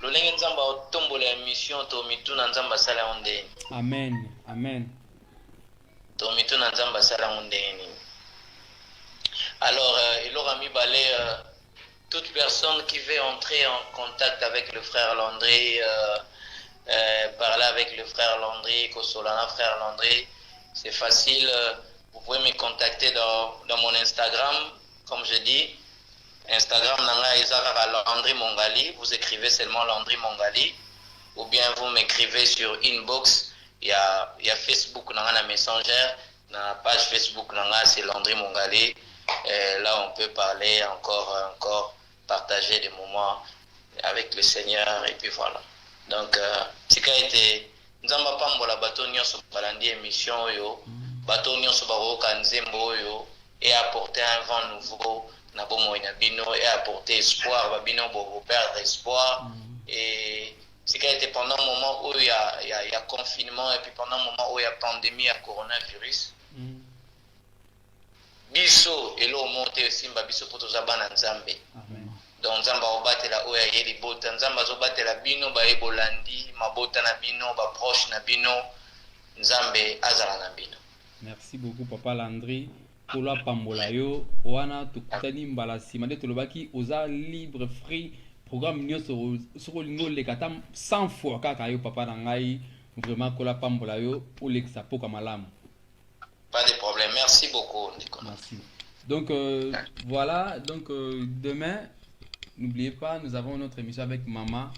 [SPEAKER 4] lolenge nzamba otombola émission to mituna nzamba sala onde
[SPEAKER 3] amen amen
[SPEAKER 4] Tomito na nzamba sala ndeni. Alors il aura mis balai toute personne qui veut entrer en contact avec le frère Landry, parler avec le frère Landry, Kosolana frère Landry, c'est facile. Vous pouvez me contacter dans mon Instagram, comme je dis. Instagram nanga ezaka Landry Mongali, vous écrivez seulement Landry Mongali, ou bien vous m'écrivez sur inbox. Il y a Facebook nanga na Messenger, dans la page Facebook nanga c'est Landry Mongali. Et là on peut parler encore partager des moments avec le Seigneur et puis voilà. Donc tika été nzamba pambola bato nyonso balandi émission yo, bato nyonso baroka nzembo yo et apporter un vent nouveau na bomo ina bino et apporter espoir babino bo perdre espoir et tika été pendant un moment où il y a confinement et puis pendant un moment où il y a pandémie à coronavirus. Biso elo monte simba biso poto za bana nzambe. Amen. Donc nzamba obatela oya yeli bota nzamba zo batela bino ba ebolandi mabota na bino ba proche na bino nzambe azala na bino.
[SPEAKER 3] Merci beaucoup Papa Landry pour la pambola yo wana tukutani mbala sima de tolobaki oza libre free programme nyoso soko lingo le katam 100 fois kaka yo papa na ngai vraiment ko la pambola yo pour l'exa poka malamu.
[SPEAKER 4] Pas de problème, merci beaucoup Nicolas.
[SPEAKER 3] Merci. Donc voilà, donc demain n'oubliez pas, nous avons notre émission avec Maman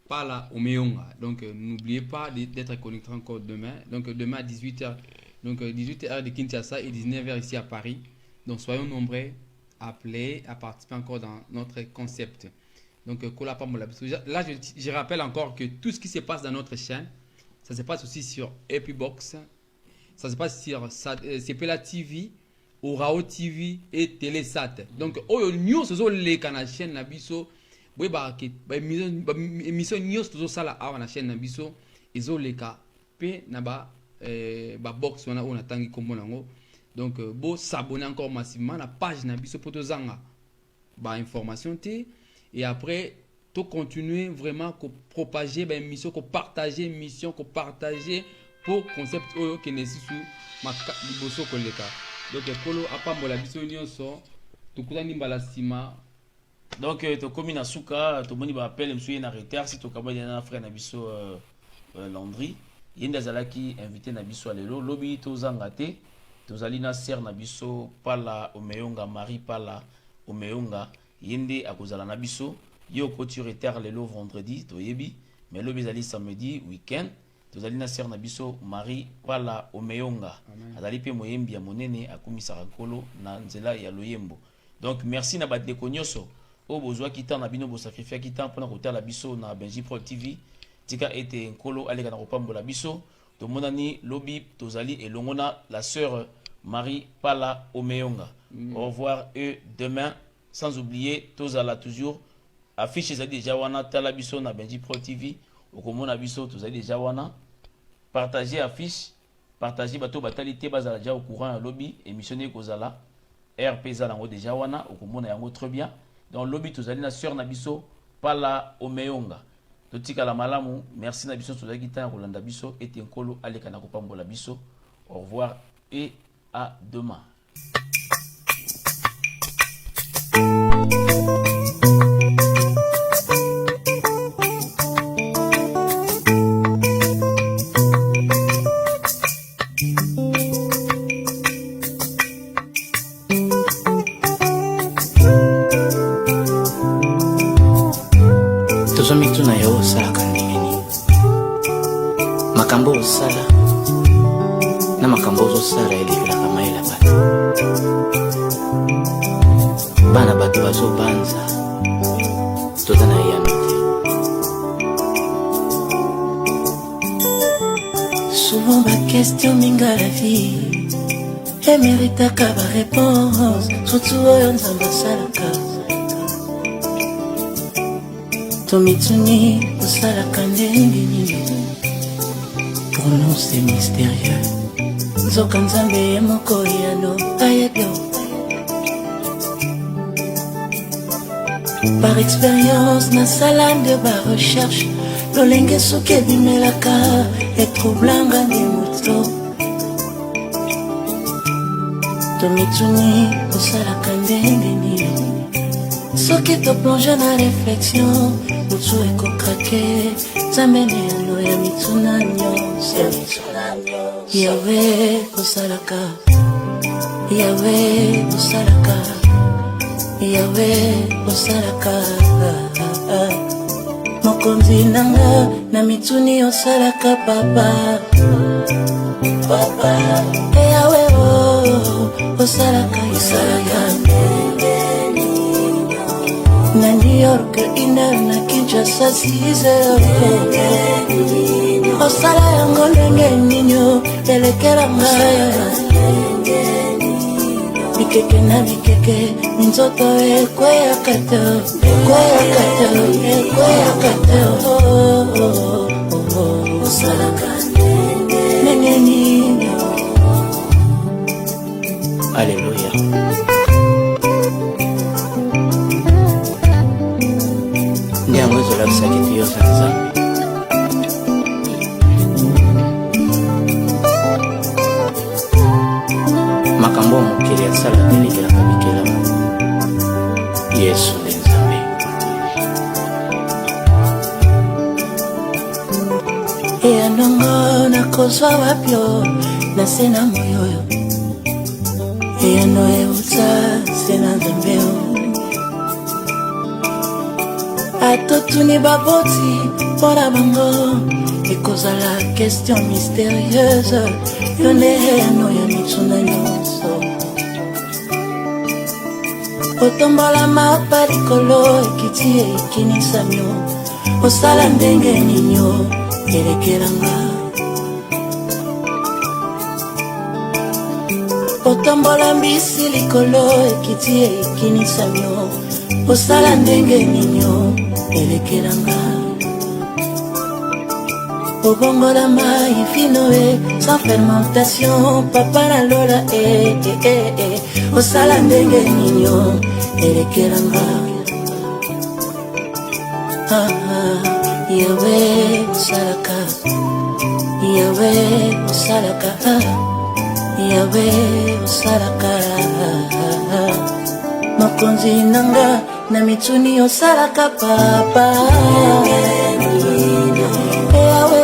[SPEAKER 3] Pala Omeyonga. Donc n'oubliez pas d'être connecté encore demain. Donc demain à 18h. Donc 18h de Kinshasa et 19h ici à Paris. Donc soyons nombreux à appeler, à participer encore dans notre concept. Donc là je rappelle encore que tout ce qui se passe dans notre chaîne, ça se passe aussi sur Epibox, ça se passe sur Sepela TV, Orao TV et Télésat. Donc oyo news zo le kana chaîne na biso boy ba ke ba émission news zo sala awa na chaîne na biso ezo leka pe na ba box wana on atangi kombo nango. Donc bo s'abonner encore massivement na page na biso poto zanga ba information te et après to continuer vraiment ko propager ba émission ko partager émission ko partager pour concept oyo kenesisu maka liboso koleka. Donc polo apambola biso nyonso tukutani mbala sima.
[SPEAKER 2] Donc to komi na suka to moni ba appel msuye na retard si to kabanya na frère na biso Landry yenda zalaki invité na biso alelo lobi to zangate to zali na sœur na biso Pala Omeyonga Marie Pala Omeyonga yende akozala na biso yo ko retard lelo vendredi to yebi mais lobi zali samedi week-end. Tozali na sœur na biso Marie Pala Omeyonga. Azali pe moyembi ya monene akumisaka nkolo na nzela ya loyembo. Donc merci na bandeko nyonso o bozwa kita na bino bo sacrifier kita mpona kotala biso na Benji Pro TV. Tika ete nkolo aleka na kopambola biso. Tomonani lobi tozali elongona la sœur Marie Pala Omeyonga. Au revoir et demain sans oublier tozala toujours affiche ezali déjà wana tala biso na Benji Pro TV. Okomona biso tozali déjà wana partager affiche partager bato batalité bazala déjà au courant lobby émissionné kozala RP za nango déjà wana okomona yango très bien dans lobby tozali na sœur na biso Pala Omeyonga totika la malamu merci na biso tozali kita kolanda biso et nkolo aleka na kopambola biso au revoir et à demain.
[SPEAKER 5] Mituna yo osalaka ndenge nini makambo osala na makambo ozosala elekelaka mayela bato bana bato bazobanza toza na yano te souvent baquestion minga la vie emeritaka baréponse surtout oyo nzambe asalaka Tomitsuni, osalaka ndenge nini. Pour nous c'est mystérieux. Nzoka nzambe ye moko yano ayedo. Par expérience na salle de ba recherche, lolenge soki ebimelaka etroublanga ni moto. Tomituni osalaka ndenge nini soki toplonge na réflexion motu ekokrake nzambe yano ya mituna nyonso yawe osalaka yawe osalaka yawe osalaka mokonzi nanga na mituni osalaka papa papa yawe osalaka na New York ina na Kinshasa 6 osala yango ndenge ninyo elekela ngaya bikeke na bikeke minzoto ekweyakata osalaka ndenge ninyo. Alléluia. Ndiango ezolakisaki tiyosa nzambe makambo mokili asala telekelaka bikelamu yesu nde nzambe. Eyanongo nakozwa wapyo na se na moyoyo eyano euta se na nzambeo atotuni baboti mpona bango ekozala question mystérieuse yo nde eyano ya mituna nyonso otombola mapa likolo ekiti ekinisamio osala ndenge ninyo elekelanga otombola mbisi likolo ekiti ekinisamio osala ndenge ninyo elekelanga obongola mai finoe sans fermentation papa na lola osala ndenge ninyo elekelanga yawe osalaka yawe osalaka yawe osalaka mokonzi nanga na mituni osalaka papa yawe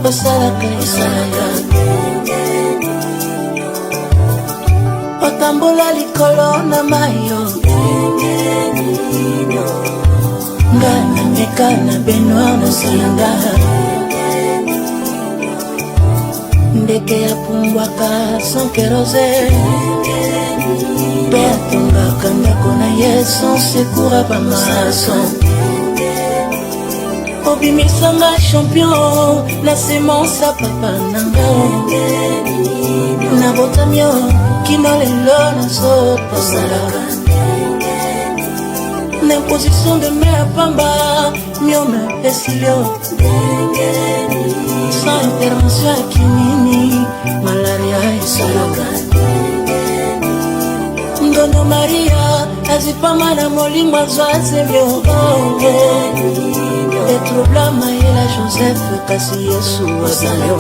[SPEAKER 5] osalaka otambola likolo na mayo nga na meka na benoir nosilanga ndeke ya pumbwaka sonkerose mpe atongaka ndako na ye son sekura bamaso obimisanga champion na semence ya papa nanga na botamio kino lelo nazotosalaka na imposition de me apamba miome esilio sans intervention ya kinini malaria esalaka ndondo maria azipama na molingo azwa zemio etrobla mayela joseph kasi yesu azalio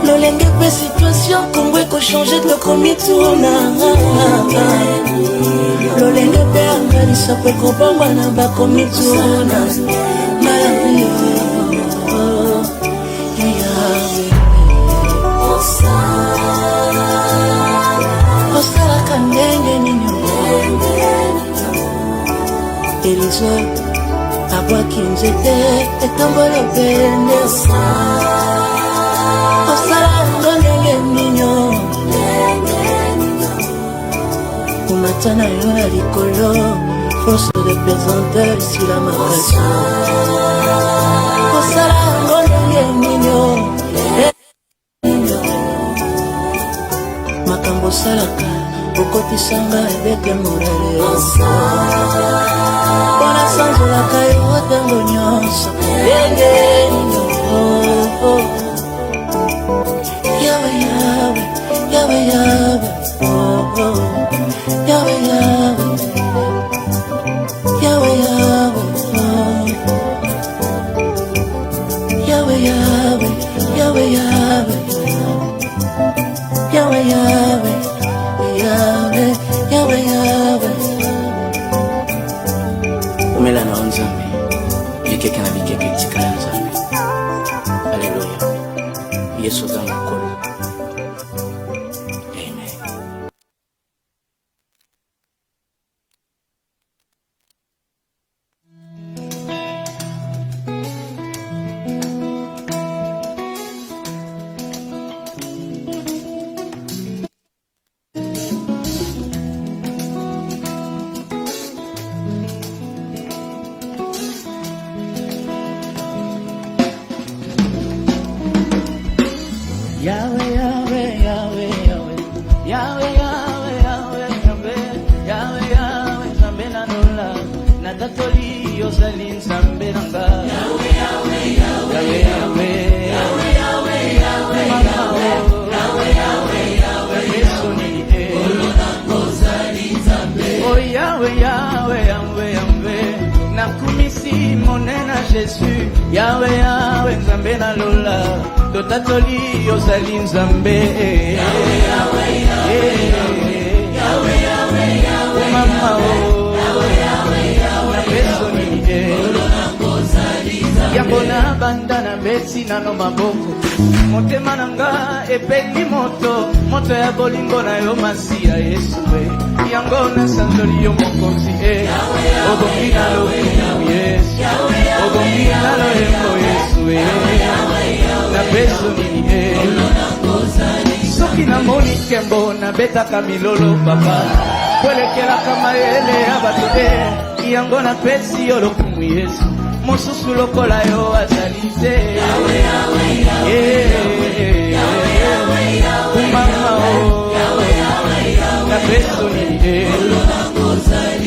[SPEAKER 5] lolenge mpe situation kongo ekochange tokomituna lolenge mpe angalisa mpe kobongwa na bakomituna malaria osalaka ndenge nini elizo abwaki nzete etomboli opende osala yango ndenge ninyo komata na yo na likolo force de pesanteur esila makasi osala yango ndenge ninyo makambo osalaka okotisanga ebeke morale mpona sanzolaka yo ntango nyonso ndenge ninyo yawe yawe yawe yawe yawe yawe yawe yawe yawe yawe yawe yawe
[SPEAKER 1] Yahweh, Yahweh, Yahweh, Yahweh, Yahweh, Yahweh, Yahweh, Yahweh, Yahweh, Yahweh, Nzambe na nola, na tatoli ozali Nzambe na nga. Yahweh, Yahweh, Yahweh, Yahweh, Yahweh, Yahweh, Yahweh, Yahweh, Yahweh, Yahweh, Yesu ni olona kozali Nzambe. Oh Yahweh, Yahweh, Yahweh, Yahweh, nakumisi monena Jésus. Yahweh, Yahweh, Nzambe na lola, totatoli ozali Nzambe. Yahweh, Yahweh, Yahweh, Yahweh, Yahweh, Yahweh, mama oh, Yahweh, Yahweh, Yahweh, Yesu ni olona kozali Nzambe. Yango na banda na beti na no maboko, motema na nga epeli moto, moto ya bolingo na yo Masiya Yesu we. Yango na sanzoli yo mokonzi obongi na lokumu Yesu, obongi na loembo Yesu we. Na beso nini soki na moni kembo na betaka milolo papa, kwelekelaka mayele ya bato yango na pesi yo lokumu Yesu, mosusu lokola yo azali te. Kumama o na beso nini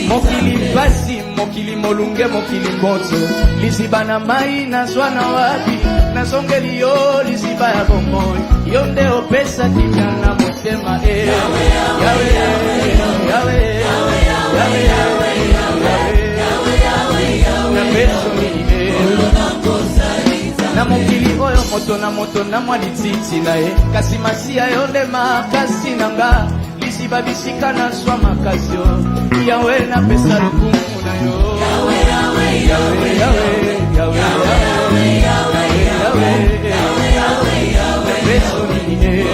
[SPEAKER 1] mokili pasi, mokili molunge, mokili mboto, liziba na mai nazwa na wapi, nazongeli yo liziba ya bomoi, yo nde opesa kimia na motema. Yahweh, Yahweh, Yahweh, na beso nini na mokili oyo moto na moto na mwa lititi na ye, kasi Masiya yo nde makasi na nga, liziba bisika na swa makasi yo. Yahweh na pesa lokumu na yo. Yahweh, Yahweh, Yahweh, Yahweh, Yahweh, Yahweh, Yahweh, Yahweh, beso nini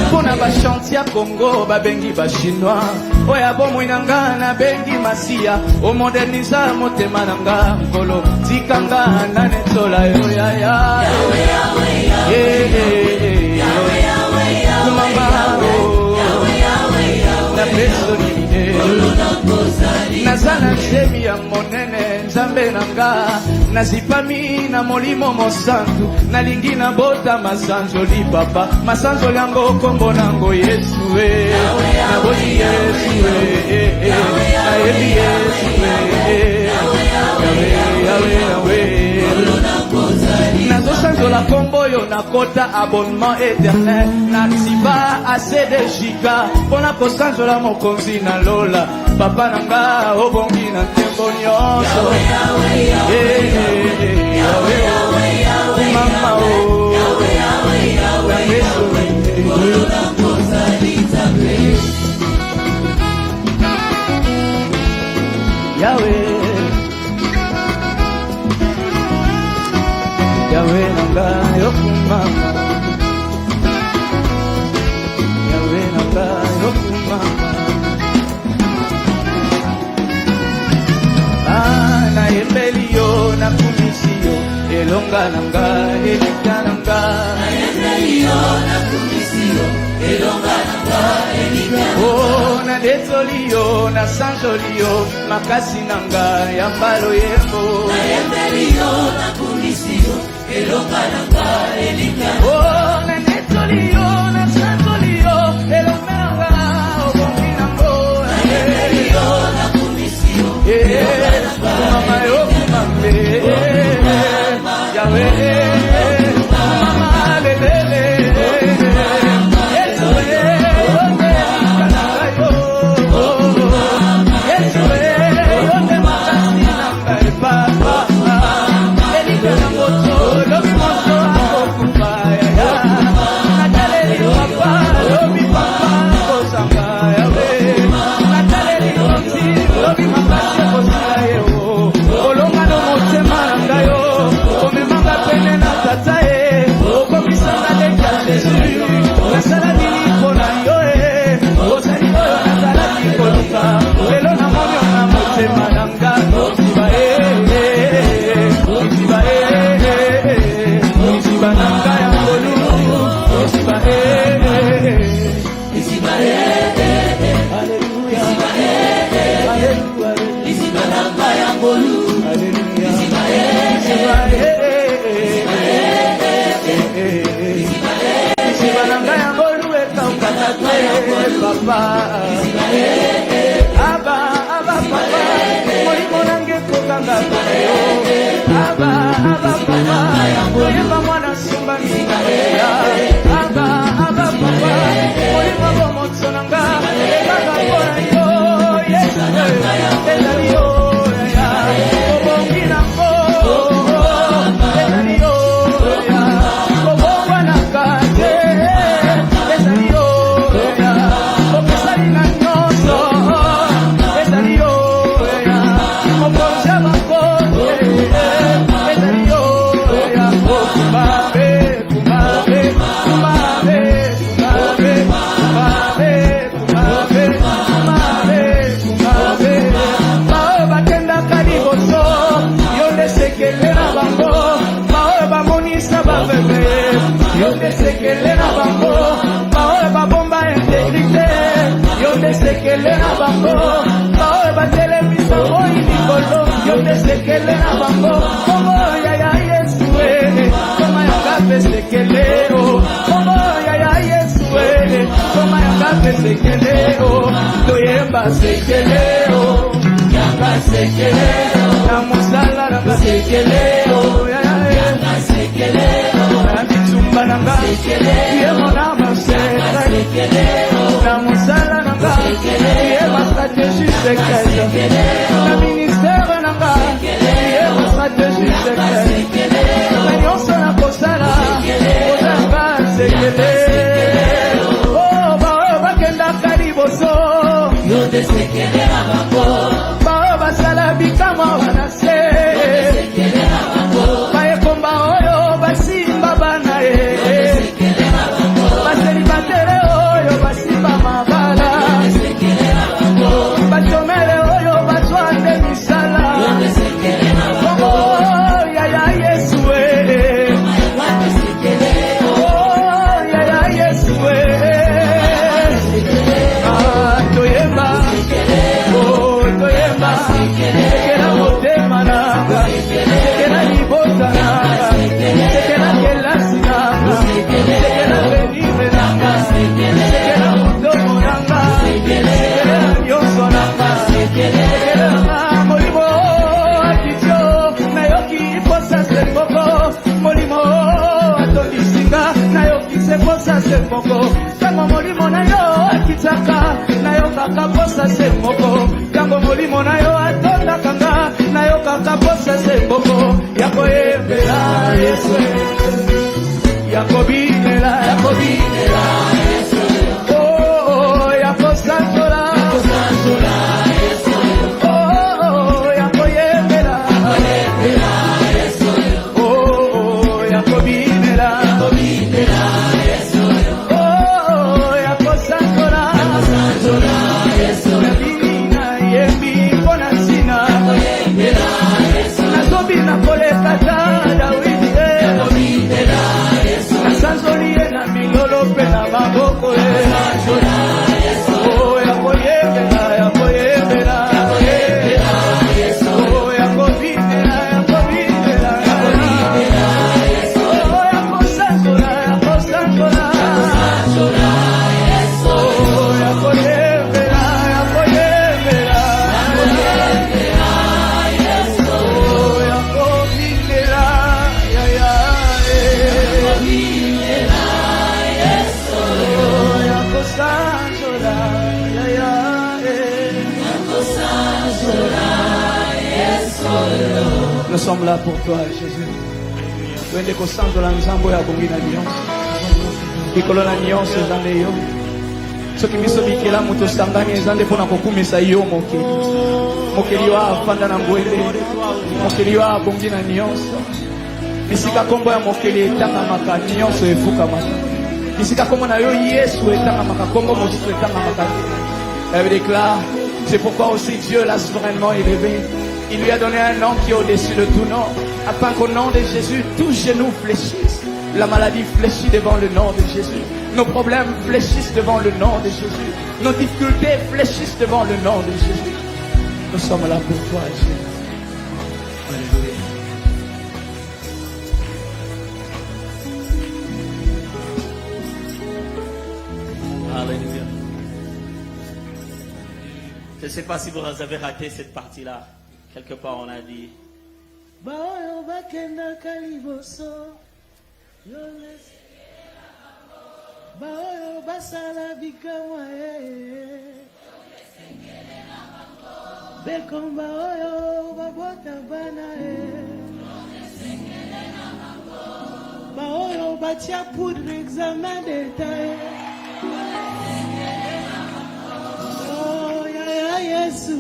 [SPEAKER 1] mpona bashanti ya Congo babengi bachinois, oya bomoi na nga na bengi Masiya, omoderniza motema na nga nkolo, tikanga na netola yo yaya. Kumama na beso nini nazana nzemi ya monene Nzambe na nga, nazipami na molimo mosantu, nalingi na bota masanzoli papa, masanzoli yango kombo nango Yesu we. Naboti Yesu we, nayebi Yesu we. Yahweh, Yahweh, Yahweh, nazosanzola kombo yo nakota abonnement éternel, naksiba ase de giga mpona kosanzola mokonzi na lola, papa na nga obongi na ntembo nyonso. Mama o na beso Yahweh, Yahweh nanga yokumama, Yahweh nanga yokumama. Na yembeli yo na kumisi yo, elonga nanga elika nanga. Na yembeli yo na kumisi yo, elonga nanga elika nanga. Oh na detoli yo na sanjoli yo, makasi nanga ya mbalo yembo. Na yembeli yo na kumisi yo, elonga nanga elika nanga. Oh na detoli yo na sanjoli yo, elonga nanga obongi nango. Na yembeli yo na kumisi yo, elonga nanga mama yo kumambe. Yahweh mama lelele Yesu yote makasi yote makasi nanga epapa elika na moto lobi moto akokupaya nataleli papa lobi papa kosanga Yahweh nataleli konzi lobi makasi kosanga yo olonga no motema nanga yo omemanga pene na tata e okobisanga leki ya Jésus nasala biliko na yo ozali oyo nazalaki koluka lelo na moni na motema nanga oziba oziba nanga ya ngolu oziba Alleluia Alleluia oziba nanga ya ngolu Alleluia papa aba papa molimo nange kokanga yo aba papa oyeba mwana sumba minga aba papa molimo bomotso nanga ebaka mpona yo yesu ezali yo obongi nango ezali yo obongwanaka te ezali yo opesali na nyonso ezali yo mokonzi bakote ezali yo kumabe kumabe kumabe kumabe kumabe kumabe kumabe kumabe bao bakendaka liboso yo nde sekele na bango bao bamonisa baveve yo nde sekele na bango bao babomba integrite yo nde sekele na bango bao batelemisa moi likolo yo nde sekele na bango kongo yaya yesu koma yanga mpe sekele kongo yaya yesu koma yanga mpe sekele toyemba sekele yanga sekele na mosala nanga sekele yanga sekele na bitumba nanga yemona maseka na mosala nanga yema stratégie secrète na ministère nanga yema stratégie secrète na nyonso na kosala ozanga sekele bao bakendaka liboso yo nde sekele na bango bao basala bikamwa wana se bayekomba oyo basimba bana ye baselibatere oyo basimba mabala batomele oyo batwande misala kongo yaya yesu yaya yesu toyemba toyemba sekela motema nanga sekela libota nanga sekela kelasi nanga sekela benime nanga sekela mutomo nanga sekela nyonso nanga sekela molimo akitio nayoki posa semboko molimo atondisinga nayoki seposa semboko tango molimo na yo akitaka nayokaka posa semboko tango molimo na yo atondakanga nayokaka posa semboko yakoyembela yesu yakobinela yesu yakosanzola yakoyembela yesu yakobinela yesu yakosanzola nabina yembi mpona nsina nazobina kolekata dawidi nasanzoli ye na milolo mpe na maboko yakoyembela yakobinela yakosanzola Nous sommes là pour toi, Jésus. Wende kosanzola nzambo ya bongi na nyonso. Likolo na nyonso ezande yo. Soki biso bikela moto sangani ezande mpona kokumisa yo mokili. Mokili wa afanda na ngwele. Mokili wa bongi na nyonso. Bisika kombo ya mokili etangamaka nyonso efukamaka. Bisika kombo na yo Yesu etangamaka kombo mosusu etangamaka. Elle déclare, c'est pourquoi aussi Dieu l'a souverainement élevé. Il lui a donné un nom qui est au-dessus de tout nom, afin qu'au nom de Jésus, tous genoux fléchissent. La maladie fléchit devant le nom de Jésus. Nos problèmes fléchissent devant le nom de Jésus. Nos difficultés fléchissent devant le nom de Jésus. Nous sommes là pour toi, Jésus. Alléluia. Alléluia.
[SPEAKER 7] Je ne sais pas si vous avez raté cette partie-là. Quelque part, on a dit.
[SPEAKER 1] Baoyo bakenda kaliboso. Baoyo basala bikamwa. Bekomba oyo babota bana. Baoyo batia poudre examen d'état. Oh ya Yesu.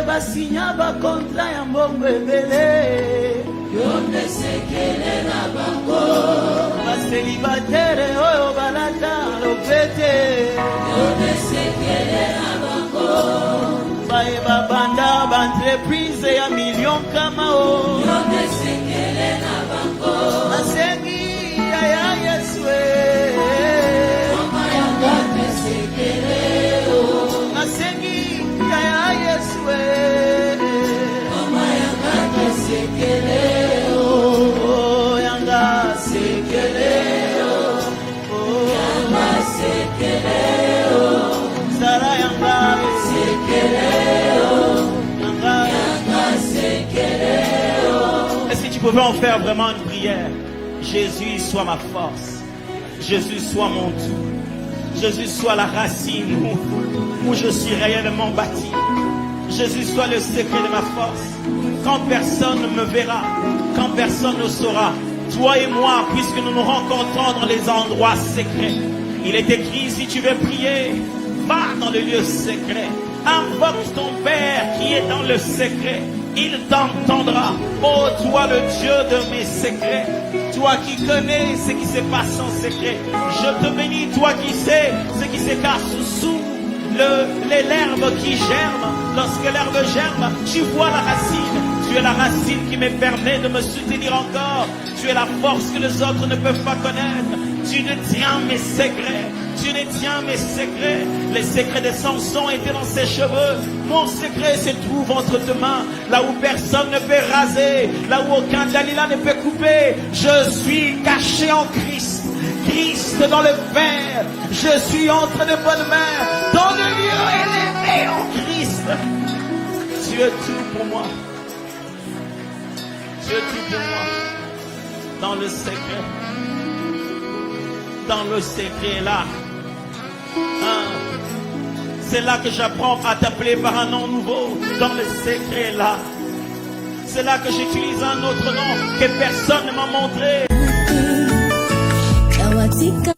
[SPEAKER 1] Basinya ba kontra ya mbongo ebele yonde sekele na bango baselibatere oyo balata lopete yonde sekele na bango baye babanda ba entreprise ya million kama o yonde sekele na bango basengi ya Yesu mama yanga sekele o basengi ya Yesu mama yanga sekele o yanga sekele o yanga sekele o sara yanga sekele o yanga sekele o.
[SPEAKER 7] Et si tu pouvais en faire vraiment une prière, Jésus soit ma force, Jésus soit mon tout, Jésus soit la racine où je suis réellement bâti. Jésus soit le secret de ma force. Quand personne ne me verra, quand personne ne saura, toi et moi, puisque nous nous rencontrons dans les endroits secrets. Il est écrit, si tu veux prier, va dans le lieu secret. Invoque ton Père qui est dans le secret. Il t'entendra. Oh, toi le Dieu de mes secrets. Toi qui connais ce qui se passe en secret. Je te bénis, toi qui sais ce qui se cache sous l'herbe qui germe. Lorsque l'herbe germe, tu vois la racine. Tu es la racine qui me permet de me soutenir encore. Tu es la force que les autres ne peuvent pas connaître. Tu détiens mes secrets. Tu détiens mes secrets. Les secrets de Samson étaient dans ses cheveux. Mon secret se trouve entre tes mains. Là où personne ne peut raser. Là où aucun Dalila ne peut couper. Je suis caché en Christ. Christ dans le Père. Je suis entre de bonnes mains. Dans le lieu élevé en Christ. Tu es tout pour moi. Tu es tout pour moi. Dans le secret. Dans le secret là. C'est là que j'apprends à t'appeler par un nom nouveau. Dans le secret là. C'est là que j'utilise un autre nom que personne ne m'a montré.
[SPEAKER 8] Kawatika